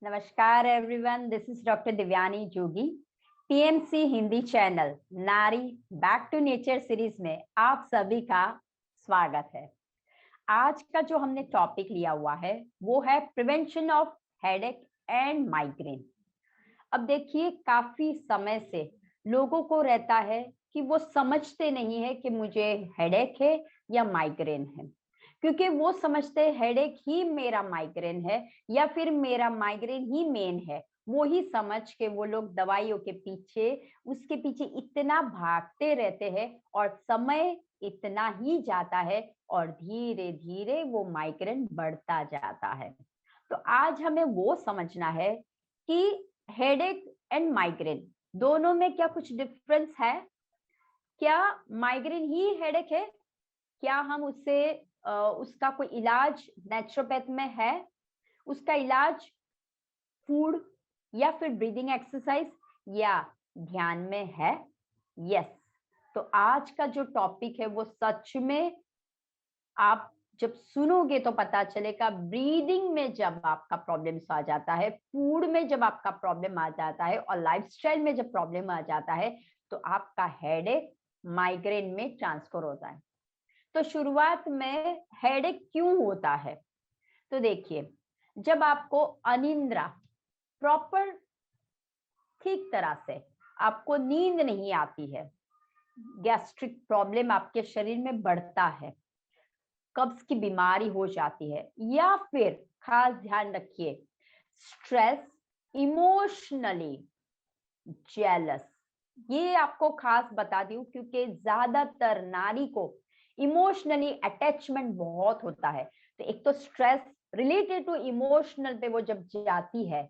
नमस्कार everyone, this is doctor Divyani Jogi. TMC Hindi channel नारी back to nature series में आप सभी का स्वागत है। आज का जो हमने टॉपिक लिया हुआ है वो है prevention of headache and migraine. अब देखिए, काफी समय से लोगों को रहता है कि वो समझते नहीं है कि मुझे हेडेक है या माइग्रेन है, क्योंकि वो समझते हैं हेडेक ही मेरा माइग्रेन है या फिर मेरा माइग्रेन ही मेन है। वो ही समझ के वो लोग दवाइयों के पीछे उसके पीछे इतना भागते रहते हैं और समय इतना ही जाता है और धीरे धीरे वो माइग्रेन बढ़ता जाता है। तो आज हमें वो समझना है कि हेडेक एंड माइग्रेन दोनों में क्या कुछ डिफरेंस है। क्या माइग्रेन ही हेडेक है? क्या हम उससे उसका कोई इलाज नेचुरोपैथ में है? उसका इलाज फूड या फिर ब्रीदिंग एक्सरसाइज या ध्यान में है? यस। तो आज का जो टॉपिक है वो सच में आप जब सुनोगे तो पता चलेगा। ब्रीदिंग में जब आपका प्रॉब्लम आ जाता है, फूड में जब आपका प्रॉब्लम आ जाता है और लाइफस्टाइल में जब प्रॉब्लम आ जाता है तो आपका हेडेक माइग्रेन में ट्रांसफर होता है। तो शुरुआत में हेडेक क्यों होता है? तो देखिए, जब आपको अनिद्रा प्रॉपर ठीक तरह से आपको नींद नहीं आती है, गैस्ट्रिक प्रॉब्लम आपके शरीर में बढ़ता है, कब्ज की बीमारी हो जाती है, या फिर खास ध्यान रखिए स्ट्रेस, इमोशनली जेलस। ये आपको खास बता दूं क्योंकि ज्यादातर नारी को इमोशनली अटैचमेंट बहुत होता है। तो एक तो स्ट्रेस रिलेटेड टू इमोशनल पे वो जब जाती है,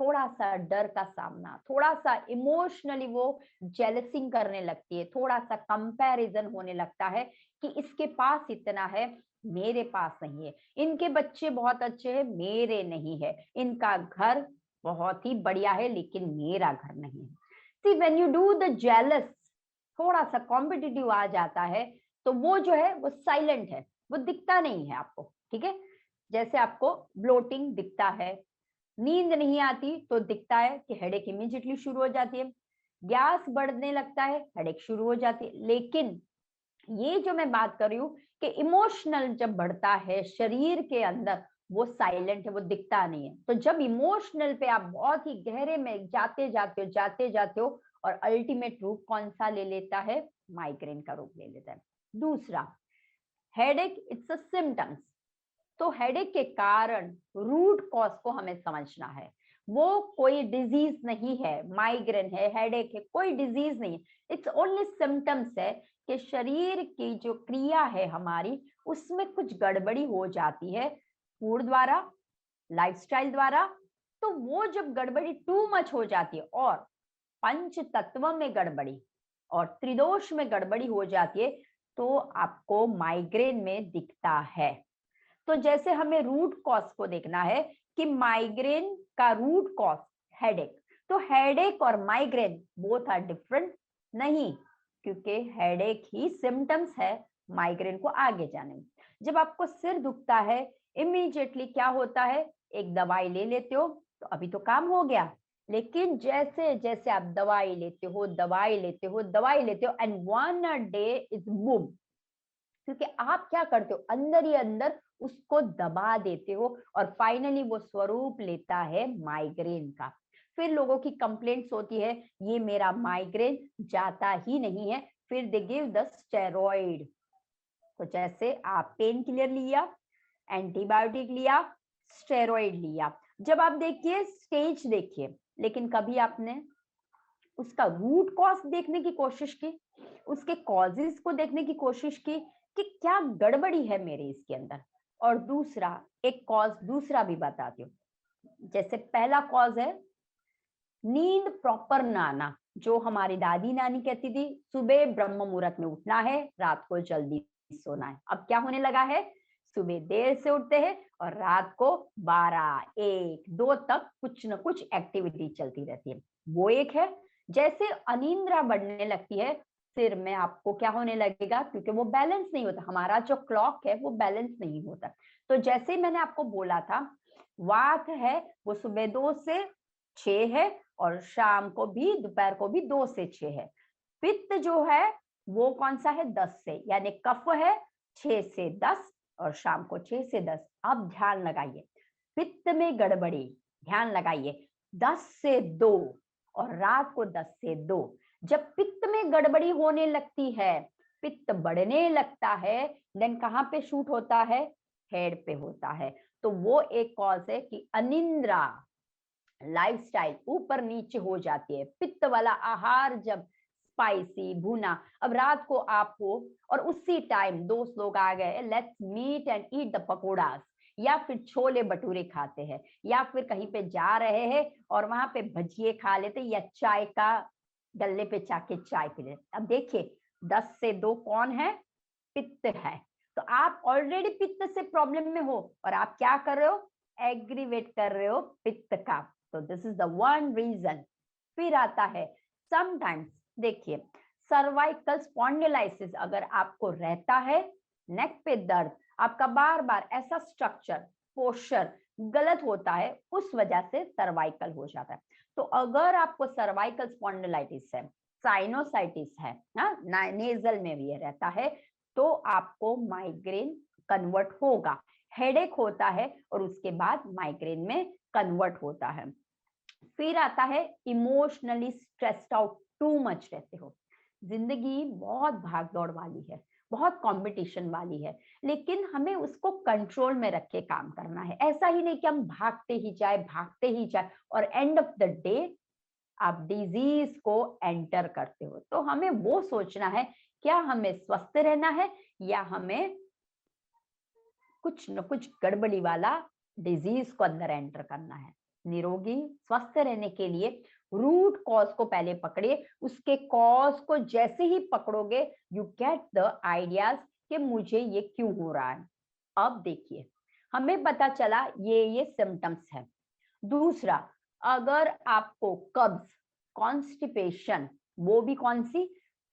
थोड़ा सा डर का सामना, थोड़ा सा इमोशनली वो जेलसिंग करने लगती है, थोड़ा सा कंपैरिजन होने लगता है कि इसके पास इतना है, मेरे पास नहीं है, इनके बच्चे बहुत अच्छे हैं, मेरे नहीं है, इनका घर बहुत ही बढ़िया है लेकिन मेरा घर नहीं है। See when you do the jealous, थोड़ा सा कॉम्पिटिटिव आ जाता है, तो वो जो है वो साइलेंट है, वो दिखता नहीं है आपको। ठीक है, जैसे आपको ब्लोटिंग दिखता है, नींद नहीं आती तो दिखता है कि हेडेक इमीडिएटली शुरू हो जाती है, गैस बढ़ने लगता है, हेडेक शुरू हो जाती है। लेकिन ये जो मैं बात कर रही हूँ कि इमोशनल जब बढ़ता है शरीर के अंदर, वो साइलेंट है, वो दिखता नहीं है। तो जब इमोशनल पे आप बहुत ही गहरे में जाते जाते हो और अल्टीमेट रूप कौन सा ले लेता है? माइग्रेन का रूप ले लेता है। दूसरा, हेडेक इट्स अ सिम्टम्स। तो हेडेक के कारण रूट कॉज को हमें समझना है। वो कोई डिजीज नहीं है, माइग्रेन है, हेडेक है, कोई डिजीज नहीं है, इट्स ओनली सिम्टम्स है कि शरीर की जो क्रिया है हमारी, उसमें कुछ गड़बड़ी हो जाती है फूड द्वारा, लाइफस्टाइल द्वारा। तो वो जब गड़बड़ी टू मच हो जाती है और पंच तत्व में गड़बड़ी और त्रिदोष में गड़बड़ी हो जाती है, तो आपको माइग्रेन में दिखता है। तो जैसे हमें रूट कॉज को देखना है कि माइग्रेन का रूट कॉज हेडेक, तो हेडेक और माइग्रेन बोथ आर डिफरेंट नहीं, क्योंकि हेडेक ही सिम्टम्स है माइग्रेन को आगे जाने में। जब आपको सिर दुखता है, इमीडिएटली क्या होता है? एक दवाई ले लेते हो तो अभी तो काम हो गया, लेकिन जैसे जैसे आप दवाई लेते हो and one day is boom, क्योंकि आप क्या करते हो, अंदर ही अंदर उसको दबा देते हो और फाइनली वो स्वरूप लेता है माइग्रेन का। फिर लोगों की कंप्लेंट्स होती है, ये मेरा माइग्रेन जाता ही नहीं है, फिर दे गिव द स्टेरॉइड। तो जैसे आप पेन किलर लिया, एंटीबायोटिक लिया, स्टेरॉइड लिया, जब आप देखिए स्टेज देखिए, लेकिन कभी आपने उसका रूट कॉज देखने की कोशिश की, उसके कॉजेस को देखने की कोशिश की कि क्या गड़बड़ी है मेरे इसके अंदर। और दूसरा, एक कॉज दूसरा भी बताती हूँ। जैसे पहला कॉज है नींद प्रॉपर ना आना, जो हमारी दादी नानी कहती थी सुबह ब्रह्म मुहूर्त में उठना है, रात को जल्दी सोना है। अब क्या होने लगा है? सुबह देर से उठते हैं और रात को 12, 1, 2 तक कुछ न कुछ एक्टिविटी चलती रहती है। वो एक है। जैसे अनिद्रा बढ़ने लगती है, सिर में आपको क्या होने लगेगा? क्योंकि वो बैलेंस नहीं होता, हमारा जो क्लॉक है वो बैलेंस नहीं होता। तो जैसे मैंने आपको बोला था, वात है वो सुबह 2 से 6 है और शाम को भी, दोपहर को भी 2 से 6 है। पित्त जो है वो कौन सा है, 10 से, यानी कफ है 6 से 10 और शाम को 6 से 10। अब ध्यान लगाइए, पित्त में गड़बड़ी, ध्यान लगाइए, 10 से 2 और रात को 10 से 2। जब पित्त में गड़बड़ी होने लगती है, पित्त बढ़ने लगता है, देन कहाँ पे शूट होता है, हेड पे होता है। तो वो एक कॉज है कि अनिद्रा लाइफस्टाइल ऊपर नीचे हो जाती है। पित्त वाला आहार जब स्पाइसी भुना, अब रात को आपको और उसी टाइम दोस्त लोग आ गए, let's meet and eat the pakoras, या फिर छोले भटूरे खाते हैं, या फिर कहीं पे जा रहे हैं और वहां पे भजिए खा लेते, या चाय का गल्ले पे जाके चाय पी लेते। अब देखिए 10 से 2 कौन है, पित्त है। तो आप ऑलरेडी पित्त से प्रॉब्लम में हो और आप क्या कर रहे हो, एग्रीवेट कर रहे हो पित्त का। तो this is the one reason. फिर आता है समटाइम्स, देखिए सर्वाइकल स्पॉन्डिलाइसिस अगर आपको रहता है, नेक पे दर्द, आपका बार बार ऐसा स्ट्रक्चर पोस्चर गलत होता है, उस वजह से सर्वाइकल हो जाता है। तो अगर आपको सर्वाइकल स्पॉन्डिलाइटिस है, साइनोसाइटिस है ना, नेजल में भी रहता है, तो आपको माइग्रेन कन्वर्ट होगा। हेडेक होता है और उसके बाद माइग्रेन में कन्वर्ट होता है। फिर आता है emotionally stressed out, too much रहते हो, जिंदगी बहुत भाग दौड़ वाली है, बहुत कंपटीशन वाली है, लेकिन हमें उसको कंट्रोल में रख के काम करना है। ऐसा ही नहीं कि हम भागते ही जाए और एंड ऑफ द डे आप डिजीज को एंटर करते हो। तो हमें वो सोचना है, क्या हमें स्वस्थ रहना है या हमें कुछ न कुछ गड़बड़ी वाला डिजीज को अंदर एंटर करना है। निरोगी स्वस्थ रहने के लिए रूट कॉज को पहले पकड़िए, उसके कॉज को जैसे ही पकड़ोगे यू गेट द आइडियाज कि मुझे ये क्यों हो रहा है। अब देखिए हमें पता चला ये सिम्टम्स है। दूसरा, अगर आपको कब्ज, कॉन्स्टिपेशन, वो भी कौन सी,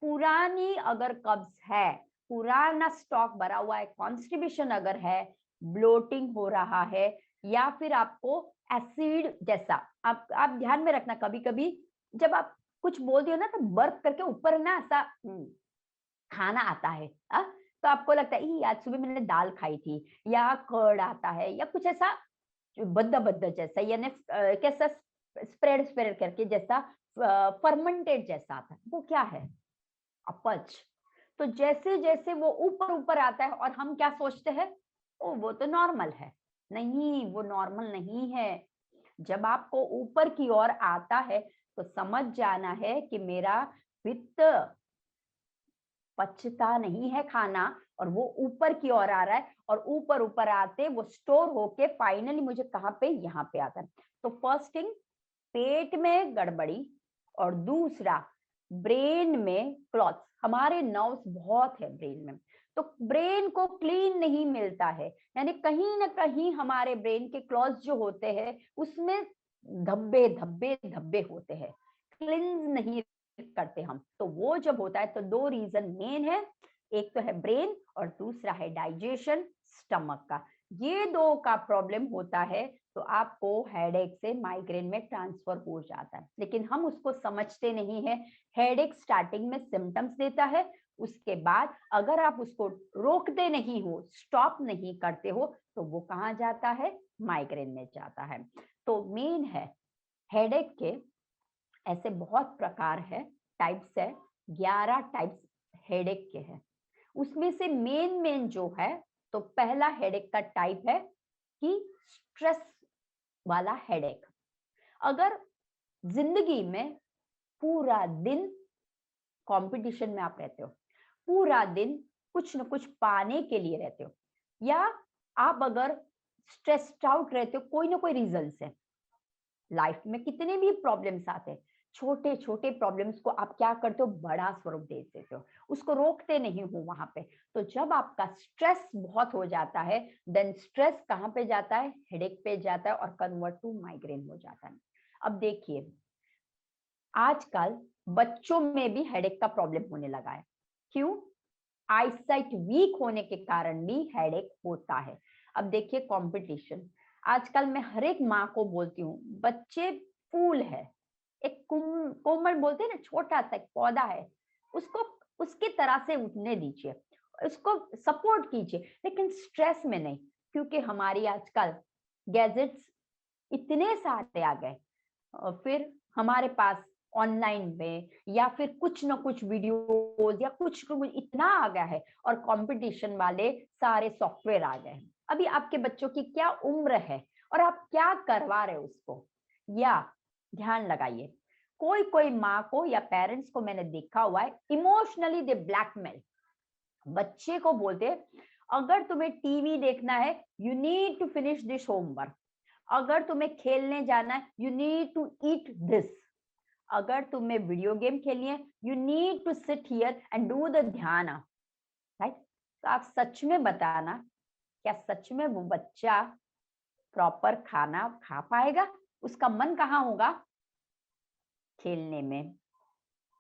पुरानी अगर कब्ज है, पुराना स्टॉक भरा हुआ है, कॉन्स्टिपेशन अगर है, ब्लोटिंग हो रहा है, या फिर आपको एसिड जैसा, आप ध्यान में रखना, कभी कभी जब आप कुछ बोलते हो ना तो बर्फ करके ऊपर ना ऐसा खाना आता है, तो आपको लगता है आज सुबह मैंने दाल खाई थी, या कर्ड आता है, या कुछ ऐसा बद्दा बद्दा जैसा, यानी कैसा स्प्रेड स्प्रेड करके जैसा फर्मेंटेड जैसा आता है, वो क्या है, अपच। तो जैसे जैसे वो ऊपर ऊपर आता है और हम क्या सोचते हैं, ओ वो तो नॉर्मल है। नहीं, वो नॉर्मल नहीं है। जब आपको ऊपर की ओर आता है तो समझ जाना है कि मेरा पित्त पचता नहीं है खाना और वो ऊपर की ओर आ रहा है, और ऊपर ऊपर आते वो स्टोर होके फाइनली मुझे कहाँ पे, यहाँ पे आता है। तो फर्स्ट थिंग, पेट में गड़बड़ी, और दूसरा ब्रेन में क्लॉट्स। हमारे नर्व्स बहुत है ब्रेन में, तो ब्रेन को क्लीन नहीं मिलता है, यानी कहीं ना कहीं हमारे ब्रेन के क्लॉट्स जो होते हैं उसमें धब्बे धब्बे धब्बे होते हैं, क्लींस नहीं करते हम। तो वो जब होता है तो 2 रीजन मेन है, एक तो है ब्रेन और दूसरा है डाइजेशन, स्टमक का। ये 2 का प्रॉब्लम होता है तो आपको हेडेक से माइग्रेन में ट्रांसफर हो जाता है, लेकिन हम उसको समझते नहीं है। हेडेक स्टार्टिंग में सिम्टम्स देता है, उसके बाद अगर आप उसको रोकते नहीं हो, स्टॉप नहीं करते हो, तो वो कहाँ जाता है, माइग्रेन में जाता है। तो मेन है हेडेक के ऐसे बहुत प्रकार है, टाइप्स है, 11 टाइप्स हेडेक के हैं। उसमें से मेन मेन जो है, तो पहला हेडेक का टाइप है कि स्ट्रेस वाला हेडेक। अगर जिंदगी में पूरा दिन कंपटीशन में आप रहते हो, पूरा दिन कुछ न कुछ पाने के लिए रहते हो, या आप अगर स्ट्रेस्ड आउट रहते हो कोई ना कोई रीजन से, लाइफ में कितने भी प्रॉब्लम्स आते हैं, छोटे छोटे प्रॉब्लम्स को आप क्या करते हो, बड़ा स्वरूप दे देते हो, उसको रोकते नहीं हो वहां पे। तो जब आपका स्ट्रेस बहुत हो जाता है, देन स्ट्रेस कहाँ पे जाता है, हेडेक पे जाता है और कन्वर्ट टू माइग्रेन हो जाता है। अब देखिए आजकल बच्चों में भी हेडेक का प्रॉब्लम होने लगा है। क्यों? आईसाइट वीक होने के कारण भी हेडेक होता है। अब देखिए कंपटीशन, आजकल मैं हर एक माँ को बोलती हूँ, बच्चे फूल है, एक कोमल बोलते हैं ना, छोटा सा एक पौधा है, उसको उसकी तरह से उठने दीजिए, उसको सपोर्ट कीजिए, लेकिन स्ट्रेस में नहीं। क्योंकि हमारी आजकल गैजेट्स इतने सारे आ गए, फिर हमारे पास ऑनलाइन में या फिर कुछ ना कुछ वीडियोस या कुछ ना कुछ इतना आ गया है, और कंपटीशन वाले सारे सॉफ्टवेयर आ गए हैं। अभी आपके बच्चों की क्या उम्र है और आप क्या करवा रहे हो उसको, या ध्यान लगाइए। कोई कोई माँ को या पेरेंट्स को मैंने देखा हुआ है, इमोशनली दे ब्लैकमेल, बच्चे को बोलते अगर तुम्हें टीवी देखना है you need to finish this homework, अगर तुम्हें खेलने जाना है you need to eat this, अगर तुम्हें वीडियो गेम खेलनी है you need to sit here and do the ध्यान, राइट। तो आप सच में बताना, क्या सच में वो बच्चा प्रॉपर खाना खा पाएगा? उसका मन कहाँ होगा? खेलने में।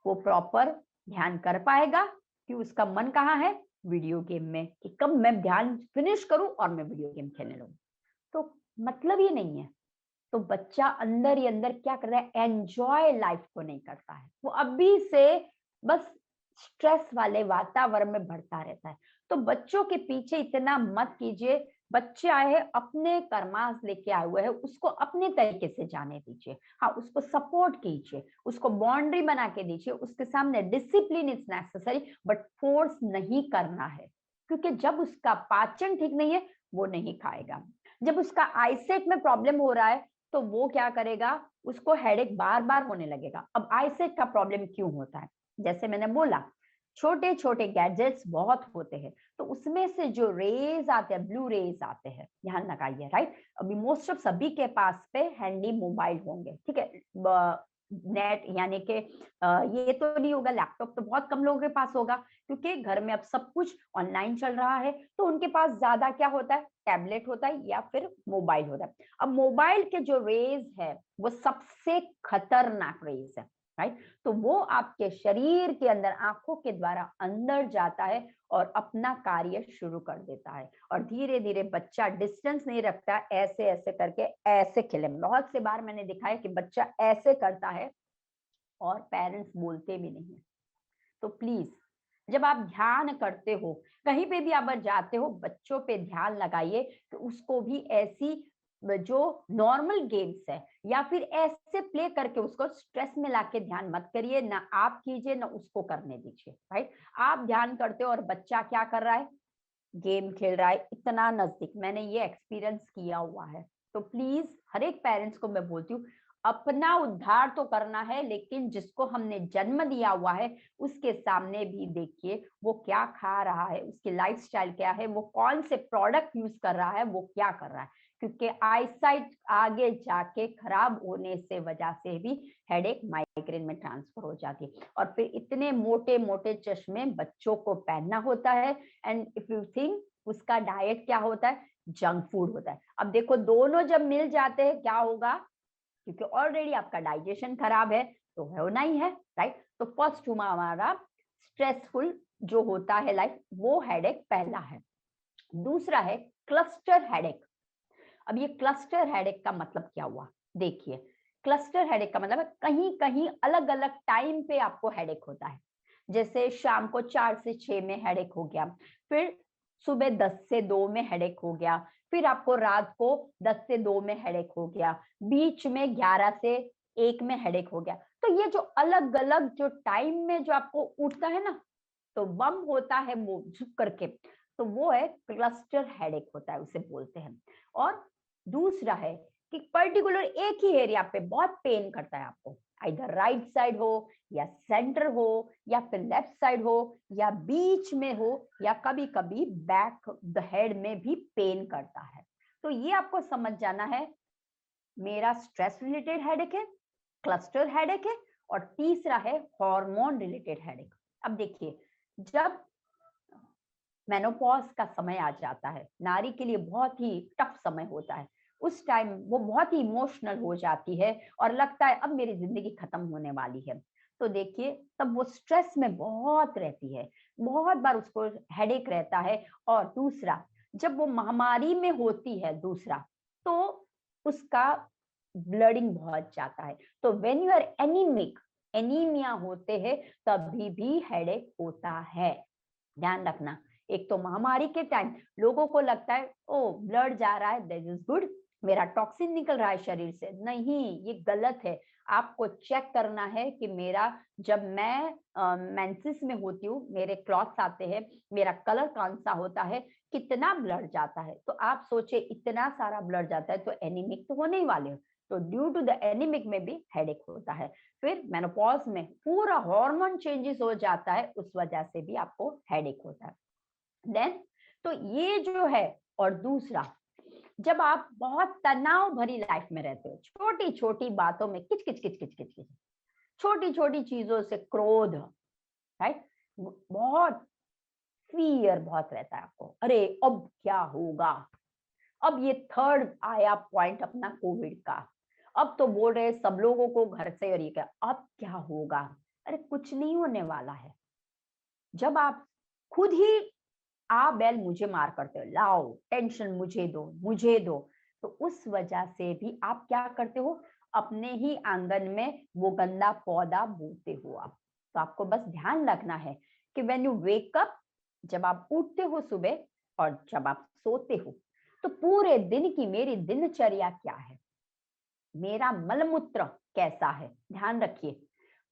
वो प्रॉपर ध्यान कर पाएगा कि उसका मन कहाँ है? वीडियो गेम में, कि कब मैं ध्यान फिनिश करूं और मैं वीडियो गेम खेलने लगूं। तो मतलब ही नहीं है। तो बच्चा अंदर ही अंदर क्या कर रहा है? एंजॉय लाइफ को नहीं करता है, वो अभी से बस स्ट्रेस वाले वातावरण में बढ़ता रहता है। तो बच्चों के पीछे इतना मत कीजिए। बच्चे आए हैं, अपने कर्मास लेके आए हुए हैं, उसको अपने तरीके से जाने दीजिए। हाँ, उसको सपोर्ट कीजिए, उसको बाउंड्री बना के दीजिए, उसके सामने discipline is necessary, but force नहीं करना है। क्योंकि जब उसका पाचन ठीक नहीं है वो नहीं खाएगा। जब उसका आईसेट में प्रॉब्लम हो रहा है तो वो क्या करेगा? उसको हेडेक बार बार होने लगेगा। अब आईसेट का प्रॉब्लम क्यों होता है? जैसे मैंने बोला, छोटे छोटे गैजेट्स बहुत होते हैं, तो उसमें से जो रेज आते हैं, ब्लू रेज आते हैं, ध्यान लगाइए, राइट। अभी मोस्ट ऑफ सभी के पास पे हैंडी मोबाइल होंगे, ठीक है, नेट यानी कि ये तो नहीं होगा, लैपटॉप तो बहुत कम लोगों के पास होगा, क्योंकि घर में अब सब कुछ ऑनलाइन चल रहा है। तो उनके पास ज्यादा क्या होता है? टैबलेट होता है या फिर मोबाइल होता है। अब मोबाइल के जो रेज है वो सबसे खतरनाक रेज है, राइट। तो वो आपके शरीर के अंदर आंखों के द्वारा अंदर जाता है और अपना कार्य शुरू कर देता है, और धीरे धीरे बच्चा डिस्टेंस नहीं रखता, ऐसे ऐसे करके ऐसे खेले। बहुत से बार मैंने देखा है कि बच्चा ऐसे करता है और पेरेंट्स बोलते भी नहीं है। तो प्लीज, जब आप ध्यान करते हो, कहीं पे भी आप जाते हो, बच्चों पे ध्यान लगाइए कि उसको भी ऐसी जो नॉर्मल गेम्स है या फिर ऐसे प्ले करके उसको स्ट्रेस में लाके ध्यान मत करिए, ना आप कीजिए ना उसको करने दीजिए, राइट। आप ध्यान करते हो और बच्चा क्या कर रहा है? गेम खेल रहा है इतना नजदीक। मैंने ये एक्सपीरियंस किया हुआ है। तो प्लीज हर एक पेरेंट्स को मैं बोलती हूँ, अपना उद्धार तो करना है, लेकिन जिसको हमने जन्म दिया हुआ है उसके सामने भी देखिए वो क्या खा रहा है, उसकी लाइफस्टाइल क्या है, वो कौन से प्रोडक्ट यूज कर रहा है, वो क्या कर रहा है। क्योंकि आईसाइट आगे जाके खराब होने से वजह से भी हेडेक माइग्रेन में ट्रांसफर हो जाती है, और फिर इतने मोटे मोटे चश्मे बच्चों को पहनना होता है। एंड इफ यू थिंक, उसका डाइट क्या होता है? जंक फूड होता है। अब देखो, दोनों जब मिल जाते हैं क्या होगा? क्योंकि ऑलरेडी आपका डाइजेशन खराब है तो होना ही है, राइट। तो फर्स्ट हुआ हमारा स्ट्रेसफुल जो होता है लाइफ, वो हेडेक पहला है। दूसरा है क्लस्टर हेडेक। अब ये क्लस्टर हेडेक का मतलब क्या हुआ? देखिए, क्लस्टर हेडेक का मतलब है कहीं कहीं अलग अलग टाइम पे आपको हेडेक होता है। जैसे शाम को 4 से 6 में हेडेक हो गया, फिर सुबह 10 से 2 में हेडेक हो गया, फिर आपको रात को 10 से 2 में हेडेक हो गया, बीच में 11 से 1 में हेडेक हो गया। तो ये जो अलग अलग जो टाइम में जो आपको उठता है ना, तो बम होता है वो झुक करके, तो वो है क्लस्टर हेडेक होता है, उसे बोलते हैं। और दूसरा है कि पर्टिकुलर एक ही एरिया पे बहुत पेन करता है आपको, इधर राइट साइड हो या सेंटर हो या फिर लेफ्ट साइड हो या बीच में हो या कभी कभी बैक द हेड में भी पेन करता है। तो ये आपको समझ जाना है, मेरा स्ट्रेस रिलेटेड हेडेक है, क्लस्टर हेडेक है, और तीसरा है हार्मोन रिलेटेड हेडेक। अब देखिए, जब मेनोपॉज का समय आ जाता है, नारी के लिए बहुत ही टफ समय होता है। उस टाइम वो बहुत ही इमोशनल हो जाती है और लगता है अब मेरी जिंदगी खत्म होने वाली है। तो देखिए, तब वो स्ट्रेस में बहुत रहती है, बहुत बार उसको हेडेक रहता है। और दूसरा, जब वो महामारी में होती है, दूसरा, तो उसका ब्लडिंग बहुत जाता है। तो when you are anaemic, anaemia होते हैं, तभी भी हेडेक होता है। ध्यान रखना। एक तो महामारी के टाइम लोगों को लगता है ओ ब्लड जा रहा है, दिस इज गुड, मेरा टॉक्सिन निकल रहा है शरीर से। नहीं, ये गलत है। आपको चेक करना है कि मेरा, जब मैं मेंसेस में होती हूँ, मेरे क्लॉथ्स आते हैं, मेरा कलर कौन सा होता है, कितना ब्लड जाता है। तो आप सोचे इतना सारा ब्लड जाता है तो एनीमिक तो होने ही वाले हो। तो ड्यू टू द एनीमिक में भी हेडेक होता है। फिर मेनोपॉज में पूरा हार्मोन चेंजेस हो जाता है, उस वजह से भी आपको हेडेक होता है। देन तो ये जो है, और दूसरा, जब आप बहुत तनाव भरी लाइफ में रहते हो, छोटी छोटी बातों में किच किच किच किच किच किच, छोटी छोटी चीजों से क्रोध, राइट, बहुत फियर बहुत रहता है आपको, अरे अब क्या होगा, अब ये थर्ड आया पॉइंट अपना कोविड का, अब तो बोल रहे सब लोगों को घर से, और ये क्या, अब क्या होगा। अरे कुछ नहीं होने वाला है। जब आप खुद ही आ बैल मुझे मार करते हो, लाओ टेंशन मुझे दो मुझे दो, तो उस वजह से भी आप क्या करते हो, अपने ही आंगन में वो गंदा पौधा बोते हो आप। तो आपको बस ध्यान रखना है कि व्हेन यू वेक अप, जब आप उठते हो सुबह और जब आप सोते हो, तो पूरे दिन की मेरी दिनचर्या क्या है, मेरा मलमूत्र कैसा है, ध्यान रखिए।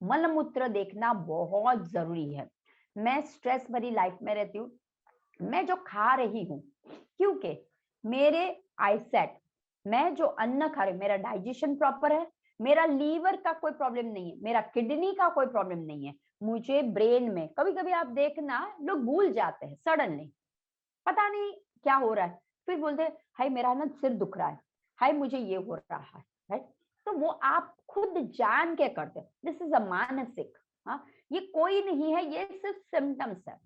मलमूत्र देखना बहुत जरूरी है। मैं स्ट्रेस भरी लाइफ में रहती हूँ, मैं जो खा रही हूँ, क्योंकि मेरे आईसेट, मैं जो अन्न खा रही हूँ, मेरा डाइजेशन प्रॉपर है, मेरा लीवर का कोई प्रॉब्लम नहीं है, मेरा किडनी का कोई प्रॉब्लम नहीं है, मुझे ब्रेन में, कभी कभी आप देखना लोग भूल जाते हैं सडनली, पता नहीं क्या हो रहा है, फिर बोलते हैं हाय मेरा ना सिर दुख रहा है, हाय मुझे ये हो रहा है, राइट। तो वो आप खुद जान के करते हो, दिस इज अ मानसिक, हाँ, ये कोई नहीं है, ये सिर्फ सिम्टम्स है।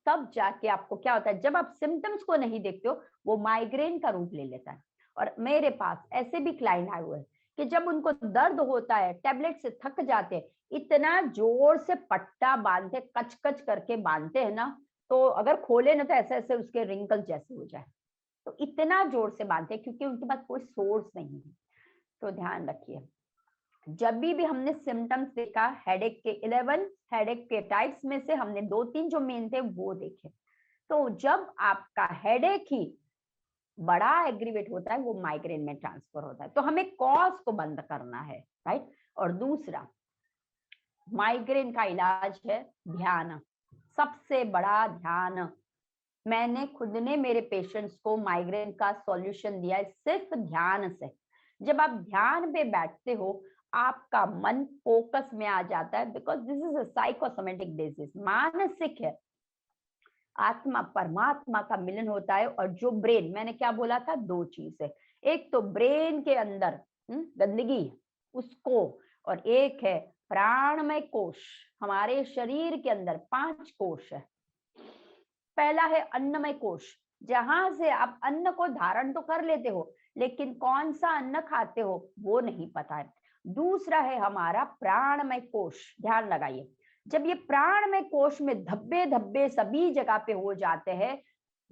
तब जाके आपको क्या होता है, जब आप सिम्टम्स को नहीं देखते हो, वो माइग्रेन का रूप ले लेता है। और मेरे पास ऐसे भी क्लाइंट आए हुए हैं कि जब उनको दर्द होता है, टैबलेट से थक जाते हैं, इतना जोर से पट्टा बांधते, कच कच करके बांधते हैं ना, तो अगर खोले ना तो ऐसे ऐसे उसके रिंकल जैसे हो जाए। तो इतना जोर से बांधते हैं क्योंकि उनके पास कोई सोर्स नहीं है। तो ध्यान रखिए, जब भी हमने सिम्टम्स देखा हेडेक के, 11 हेडेक के टाइप्स में से हमने 2-3 जो मेन थे वो देखे। तो जब आपका हेडेक ही बड़ा एग्रीवेट होता है, वो माइग्रेन में ट्रांसफर होता है। तो हमें कॉज को बंद करना है, राइट। और दूसरा, माइग्रेन का इलाज है ध्यान, सबसे बड़ा ध्यान। मैंने खुद ने मेरे पेशेंट्स को माइग्रेन का सॉल्यूशन दिया है सिर्फ ध्यान से। जब आप ध्यान पे बैठते हो, आपका मन फोकस में आ जाता है, because this is a psychosomatic disease, मानसिक है। आत्मा परमात्मा का मिलन होता है, और जो ब्रेन, मैंने क्या बोला था, दो चीज है, एक तो ब्रेन के अंदर गंदगी उसको, और एक है प्राणमय कोश। हमारे शरीर के अंदर 5 कोश है। पहला है अन्नमय कोश, जहां से आप अन्न को धारण तो कर लेते हो, लेकिन कौन सा अन्न खाते हो वो नहीं पता है। दूसरा है हमारा प्राणमय कोश, ध्यान लगाइए। जब ये प्राणमय कोश में धब्बे धब्बे सभी जगह पे हो जाते हैं,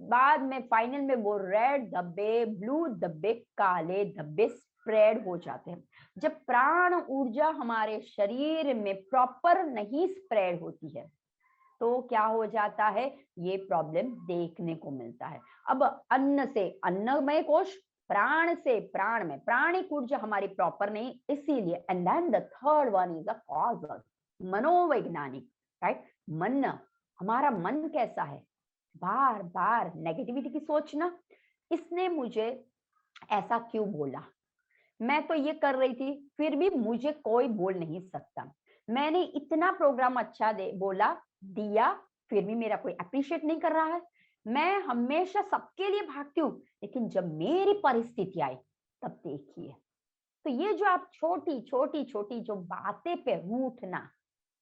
बाद में फाइनल में वो रेड धब्बे, ब्लू धब्बे, काले धब्बे स्प्रेड हो जाते हैं। जब प्राण ऊर्जा हमारे शरीर में प्रॉपर नहीं स्प्रेड होती है, तो क्या हो जाता है, ये प्रॉब्लम देखने को मिलता है। अब अन्न से अन्नमय कोश, प्राण से प्राण में प्राणिक ऊर्जा हमारी प्रॉपर नहीं, इसीलिए, and then the third one is a causal, मनोवैज्ञानिक, राइट। मन, हमारा मन कैसा है, बार बार नेगेटिविटी की सोचना, इसने मुझे ऐसा क्यों बोला, मैं तो ये कर रही थी फिर भी मुझे कोई बोल नहीं सकता, मैंने इतना प्रोग्राम अच्छा दे बोला दिया, फिर भी मेरा कोई अप्रिशिएट नहीं कर रहा है, मैं हमेशा सबके लिए भागती हूँ, लेकिन जब मेरी परिस्थिति आई तब देखिए। तो ये जो आप छोटी छोटी छोटी जो बातें पे रूठना,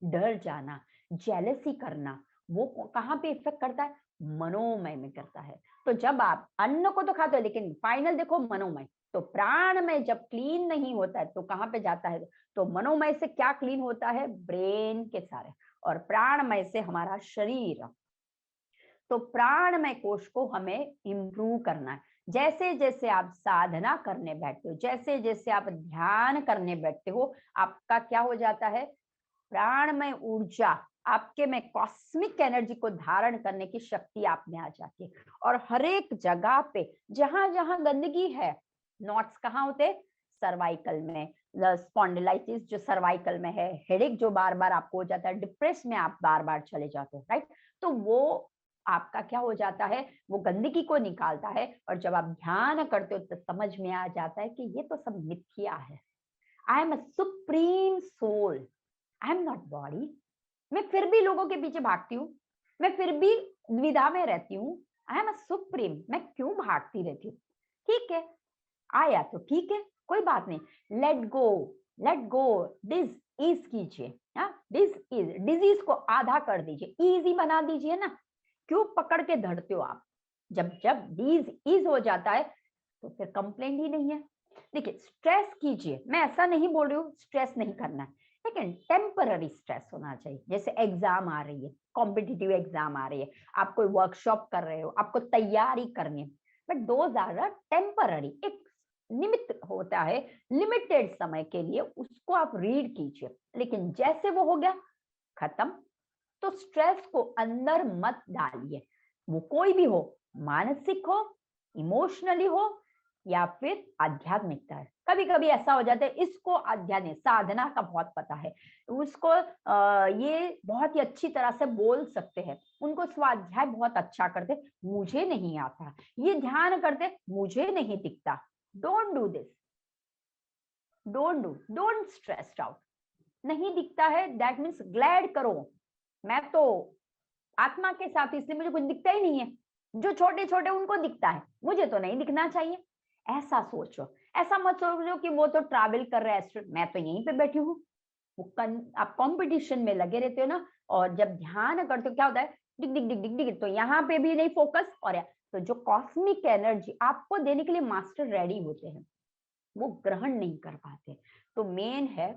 डर जाना, जेलसी करना, वो कहाँ पे इफेक्ट करता है, मनोमय में करता है। तो जब आप अन्न को तो खाते हो, लेकिन फाइनल देखो मनोमय, तो प्राणमय जब क्लीन नहीं होता है तो कहाँ पे जाता है, तो मनोमय से क्या क्लीन होता है, ब्रेन के सारे, और प्राणमय से हमारा शरीर। तो प्राणमय कोश को हमें इंप्रूव करना है। जैसे जैसे आप साधना करने बैठते हो, जैसे जैसे आप ध्यान करने बैठते हो, आपका क्या हो जाता है, प्राणमय ऊर्जा, आपके में कॉस्मिक एनर्जी को धारण करने की शक्ति आप में आ जाती है। और हर एक जगह पे जहां जहां गंदगी है, नॉट्स कहाँ होते, सर्वाइकल में, स्पॉन्डिलाइटिस जो सर्वाइकल में है, हेडेक जो बार बार आपको हो जाता है, डिप्रेस में आप बार बार चले जाते हो, राइट। तो वो आपका क्या हो जाता है, वो गंदगी को निकालता है। और जब आप ध्यान करते हो तो समझ में आ जाता है कि ये तो सब मिथ्या है। I am a supreme soul, I am not body. मैं फिर भी लोगों के पीछे भागती हूँ, मैं फिर भी द्विधा में रहती हूँ। आई एम अ सुप्रीम, मैं क्यों भागती रहती हूँ? ठीक है, आया तो ठीक है, कोई बात नहीं, let go, let go, dish is कीजिए। डिस इज, डिजीज को आधा कर दीजिए, इजी बना दीजिए ना। क्यों पकड़ के धरते हो आप? जब जब डिज इज हो जाता है तो फिर कंप्लेंट ही नहीं है। देखिए, स्ट्रेस कीजिए, मैं ऐसा नहीं बोल रही हूँ स्ट्रेस नहीं करना है, लेकिन टेम्पररी स्ट्रेस होना चाहिए। जैसे एग्जाम आ रही है, कॉम्पिटिटिव एग्जाम आ रही है, आप कोई वर्कशॉप कर रहे हो, आपको तैयारी करनी है, बट दोज आर टेम्पररी, एक निमित्त होता है, लिमिटेड समय के लिए, उसको आप रीड कीजिए। लेकिन जैसे वो हो गया खत्म, तो स्ट्रेस को अंदर मत डालिए। वो कोई भी हो, मानसिक हो, इमोशनली हो, या फिर आध्यात्मिकता है। कभी कभी ऐसा हो जाता है, इसको आध्यात्मिक साधना का बहुत पता है, उसको ये बहुत ही अच्छी तरह से बोल सकते हैं, उनको स्वाध्याय बहुत अच्छा करते, मुझे नहीं आता, ये ध्यान करते, मुझे नहीं दिखता। Don't do this, don't do, don't stressed out. नहीं दिखता है दैट मीन्स ग्लैड करो, मैं तो आत्मा के साथ, इसलिए मुझे कुछ दिखता ही नहीं है। जो छोटे छोटे उनको दिखता है, मुझे तो नहीं दिखना चाहिए। ऐसा सोचो, ऐसा मत सोचो कि वो तो ट्रैवल कर रहा है, मैं तो यहीं पे बैठी हूँ। आप कंपटीशन में लगे रहते हो ना, और जब ध्यान करते हो क्या होता है, डिग डिग डिग डिग डिग, तो यहाँ पे भी नहीं फोकस, और तो जो कॉस्मिक एनर्जी आपको देने के लिए मास्टर रेडी होते हैं, वो ग्रहण नहीं कर पाते। तो मेन है,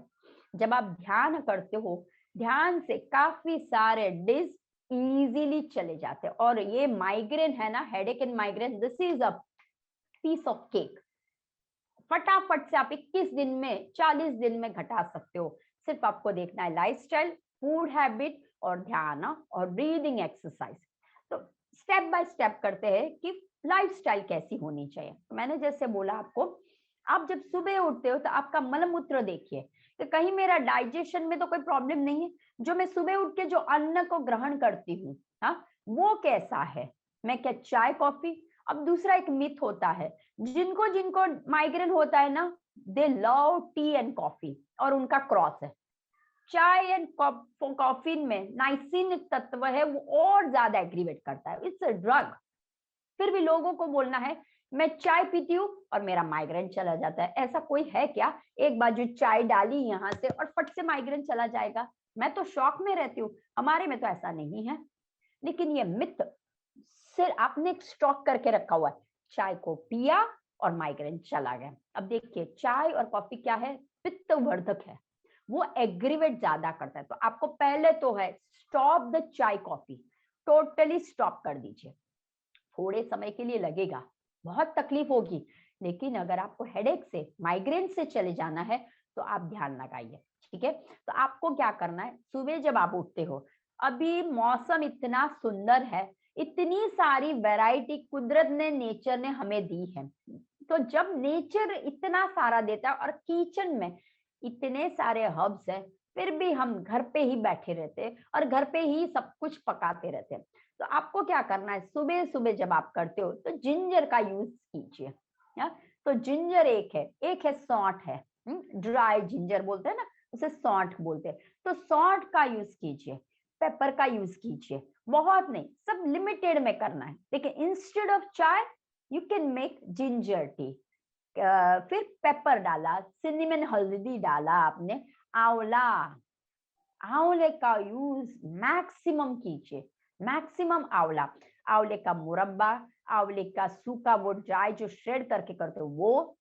जब आप ध्यान करते हो, ध्यान से काफी सारे डिस इजीली चले जाते हैं। और ये माइग्रेन है ना, headache and migraine, this is a piece of cake. फटाफट से आप 21 दिन में, 40 दिन में घटा सकते हो। सिर्फ आपको देखना है लाइफस्टाइल, फूड हैबिट, और ध्यान और ब्रीदिंग एक्सरसाइज। तो स्टेप बाय स्टेप करते हैं कि लाइफस्टाइल कैसी होनी चाहिए। मैंने जैसे बोला आपको, आप जब सुबह उठते हो तो आपका मलमूत्र देखिए कि कहीं मेरा डाइजेशन में तो कोई प्रॉब्लम नहीं है। जो मैं सुबह उठ के जो अन्न को ग्रहण करती हूँ, हाँ, वो कैसा है? मैं क्या चाय कॉफी? अब दूसरा एक मिथ होता है, जिनको जिनको माइग्रेन होता है ना, दे लव टी एंड कॉफी, और उनका क्रॉस है। चाय एंड कॉफी में नाइसिन तत्व है, वो और ज्यादा एग्रीवेट करता है, इट्स अ ड्रग। फिर भी लोगों को बोलना है मैं चाय पीती हूँ और मेरा माइग्रेन चला जाता है। ऐसा कोई है क्या? एक बार जो चाय डाली यहाँ से और फट से माइग्रेन चला जाएगा? मैं तो शॉक में रहती हूँ, हमारे में तो ऐसा नहीं है। लेकिन ये मिथ सिर्फ आपने स्टॉक करके रखा हुआ है, चाय को पिया और माइग्रेन चला गया। अब देखिए, चाय और कॉफी क्या है, पित्तवर्धक है, वो एग्रीवेट ज्यादा करता है। तो आपको पहले तो है, स्टॉप द चाय कॉफी, टोटली स्टॉप कर दीजिए। थोड़े समय के लिए लगेगा, बहुत तकलीफ होगी, लेकिन अगर आपको हेडेक से, माइग्रेन से चले जाना है तो आप ध्यान लगाइए। ठीक है, तो आपको क्या करना है, सुबह जब आप उठते हो, अभी मौसम इतना सुंदर है, इतनी सारी वैरायटी कुदरत ने, नेचर ने हमें दी है। तो जब नेचर इतना सारा देता है और किचन में इतने सारे हर्ब्स हैं, फिर भी हम घर पे ही बैठे रहते हैं और घर पे ही सब कुछ पकाते रहते हैं। तो आपको क्या करना है, सुबह सुबह जब आप करते हो तो जिंजर का यूज कीजिए। तो जिंजर एक है सौंठ है, ड्राई जिंजर बोलते हैं ना, उसे सौंठ बोलते हैं। तो सौंठ का यूज कीजिए, पेपर का यूज कीजिए, बहुत नहीं, सब लिमिटेड में करना है। देखिए, इंस्टेड ऑफ चाय you can make ginger tea. फिर पेपर डाला, सिनेमन हल्दी डाला आपने, आंवला, आंवले का यूज मैक्सिमम कीजिए, मैक्सिमम आंवला। आंवले का मुरब्बा, आंवले का सूखा, वो ड्राई जो श्रेड करके करते हो वो,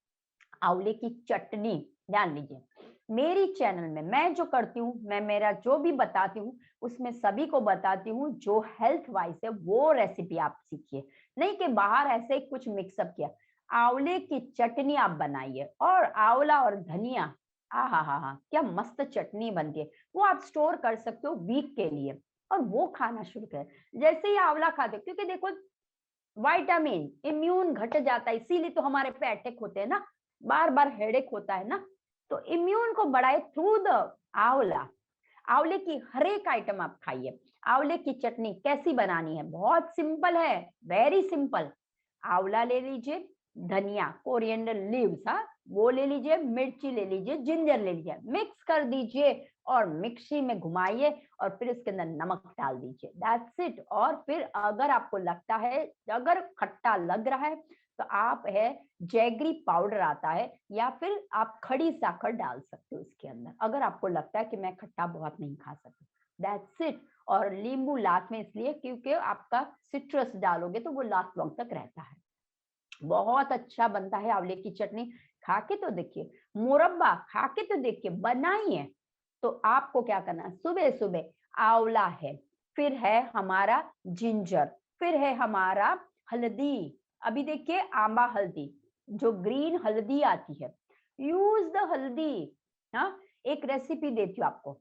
आंवले की चटनी। ध्यान लीजिए, मेरी चैनल में मैं जो करती हूँ, मैं मेरा जो भी बताती हूँ, उसमें सभी को बताती हूँ जो हेल्थ वाइज है वो रेसिपी आप सीखिए। नहीं कि बाहर ऐसे ही कुछ मिक्सअप किया। आंवले की चटनी आप बनाइए, और आंवला और धनिया, हा क्या मस्त चटनी बनती है। वो आप स्टोर कर सकते हो वीक के लिए, और वो खाना शुरू करें। जैसे ही आंवला खाते हो, क्योंकि देखो विटामिन, इम्यून घट जाता है, इसीलिए तो हमारे पे अटैक होते हैं ना, बार बार हेडेक होता है ना। तो इम्यून को बढ़ाए थ्रू द आंवला। आंवले की हर एक आइटम आप खाइए। आंवले की चटनी कैसी बनानी है, बहुत सिंपल है, वेरी सिंपल। आंवला ले लीजिए, धनिया कोरिएंडर लीव्स, हाँ वो ले लीजिए, मिर्ची ले लीजिए, जिंजर ले लीजिए, मिक्स कर दीजिए और मिक्सी में घुमाइए, और फिर इसके अंदर नमक डाल दीजिए, दैट्स इट। और फिर अगर आपको लगता है, अगर खट्टा लग रहा है, तो आप है जैगरी पाउडर आता है, या फिर आप खड़ी साखर डाल सकते हो इसके अंदर, अगर आपको लगता है कि मैं खट्टा बहुत नहीं खा सकती, दैट्स इट। और नींबू लास्ट में इसलिए क्योंकि आपका सिट्रस डालोगे तो वो लास्ट लॉन्ग तक रहता है। बहुत अच्छा बनता है आंवले की चटनी, खा के तो देखिए। मुरब्बा खा के तो देखिए, बनाइए। तो आपको क्या करना है, सुबह सुबह आंवला है, फिर है हमारा जिंजर, फिर है हमारा हल्दी। अभी देखिए आंबा हल्दी, जो ग्रीन हल्दी आती है, यूज द हल्दी। हाँ, एक रेसिपी देती हूँ आपको।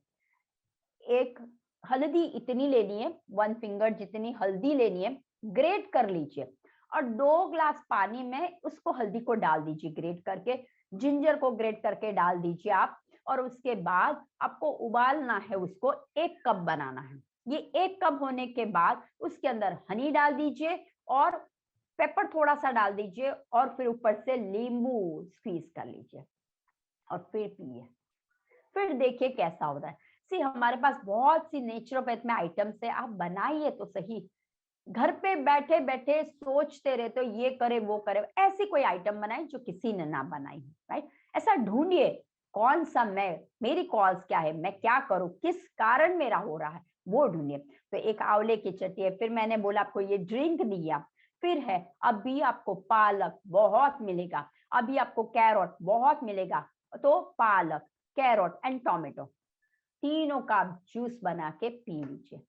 एक हल्दी इतनी लेनी है, 1 फिंगर जितनी हल्दी लेनी है, ग्रेट कर लीजिए, और 2 ग्लास पानी में उसको हल्दी को डाल दीजिए ग्रेट करके। जिंजर को ग्रेट करके डाल दीजिए आप, और उसके बाद आपको उबालना है उसको, 1 कप बनाना है। ये 1 कप होने के बाद उसके अंदर हनी डाल दीजिए, और पेपर थोड़ा सा डाल दीजिए, और फिर ऊपर से नींबू स्क्वीज कर लीजिए, और फिर पिए। फिर देखिए कैसा होता है। सी हमारे पास बहुत सी नेचुरोपैथ में आइटम्स है, आप बनाइए तो सही। घर पे बैठे बैठे सोचते रहते हो ये करे वो करे, ऐसी कोई आइटम बनाए जो किसी ने ना बनाई, राइट। ऐसा ढूंढिए, कौन सा मैं, मेरी कॉल्स क्या है, मैं क्या करूं, किस कारण मेरा हो रहा है, वो ढूंढिए। तो एक आंवले की चटनी है, फिर मैंने बोला आपको ये ड्रिंक दिया, फिर है अभी आपको पालक बहुत मिलेगा, अभी आपको कैरोट बहुत मिलेगा। तो पालक, कैरोट एंड टोमेटो, तीनों का जूस बना के पी लीजिए।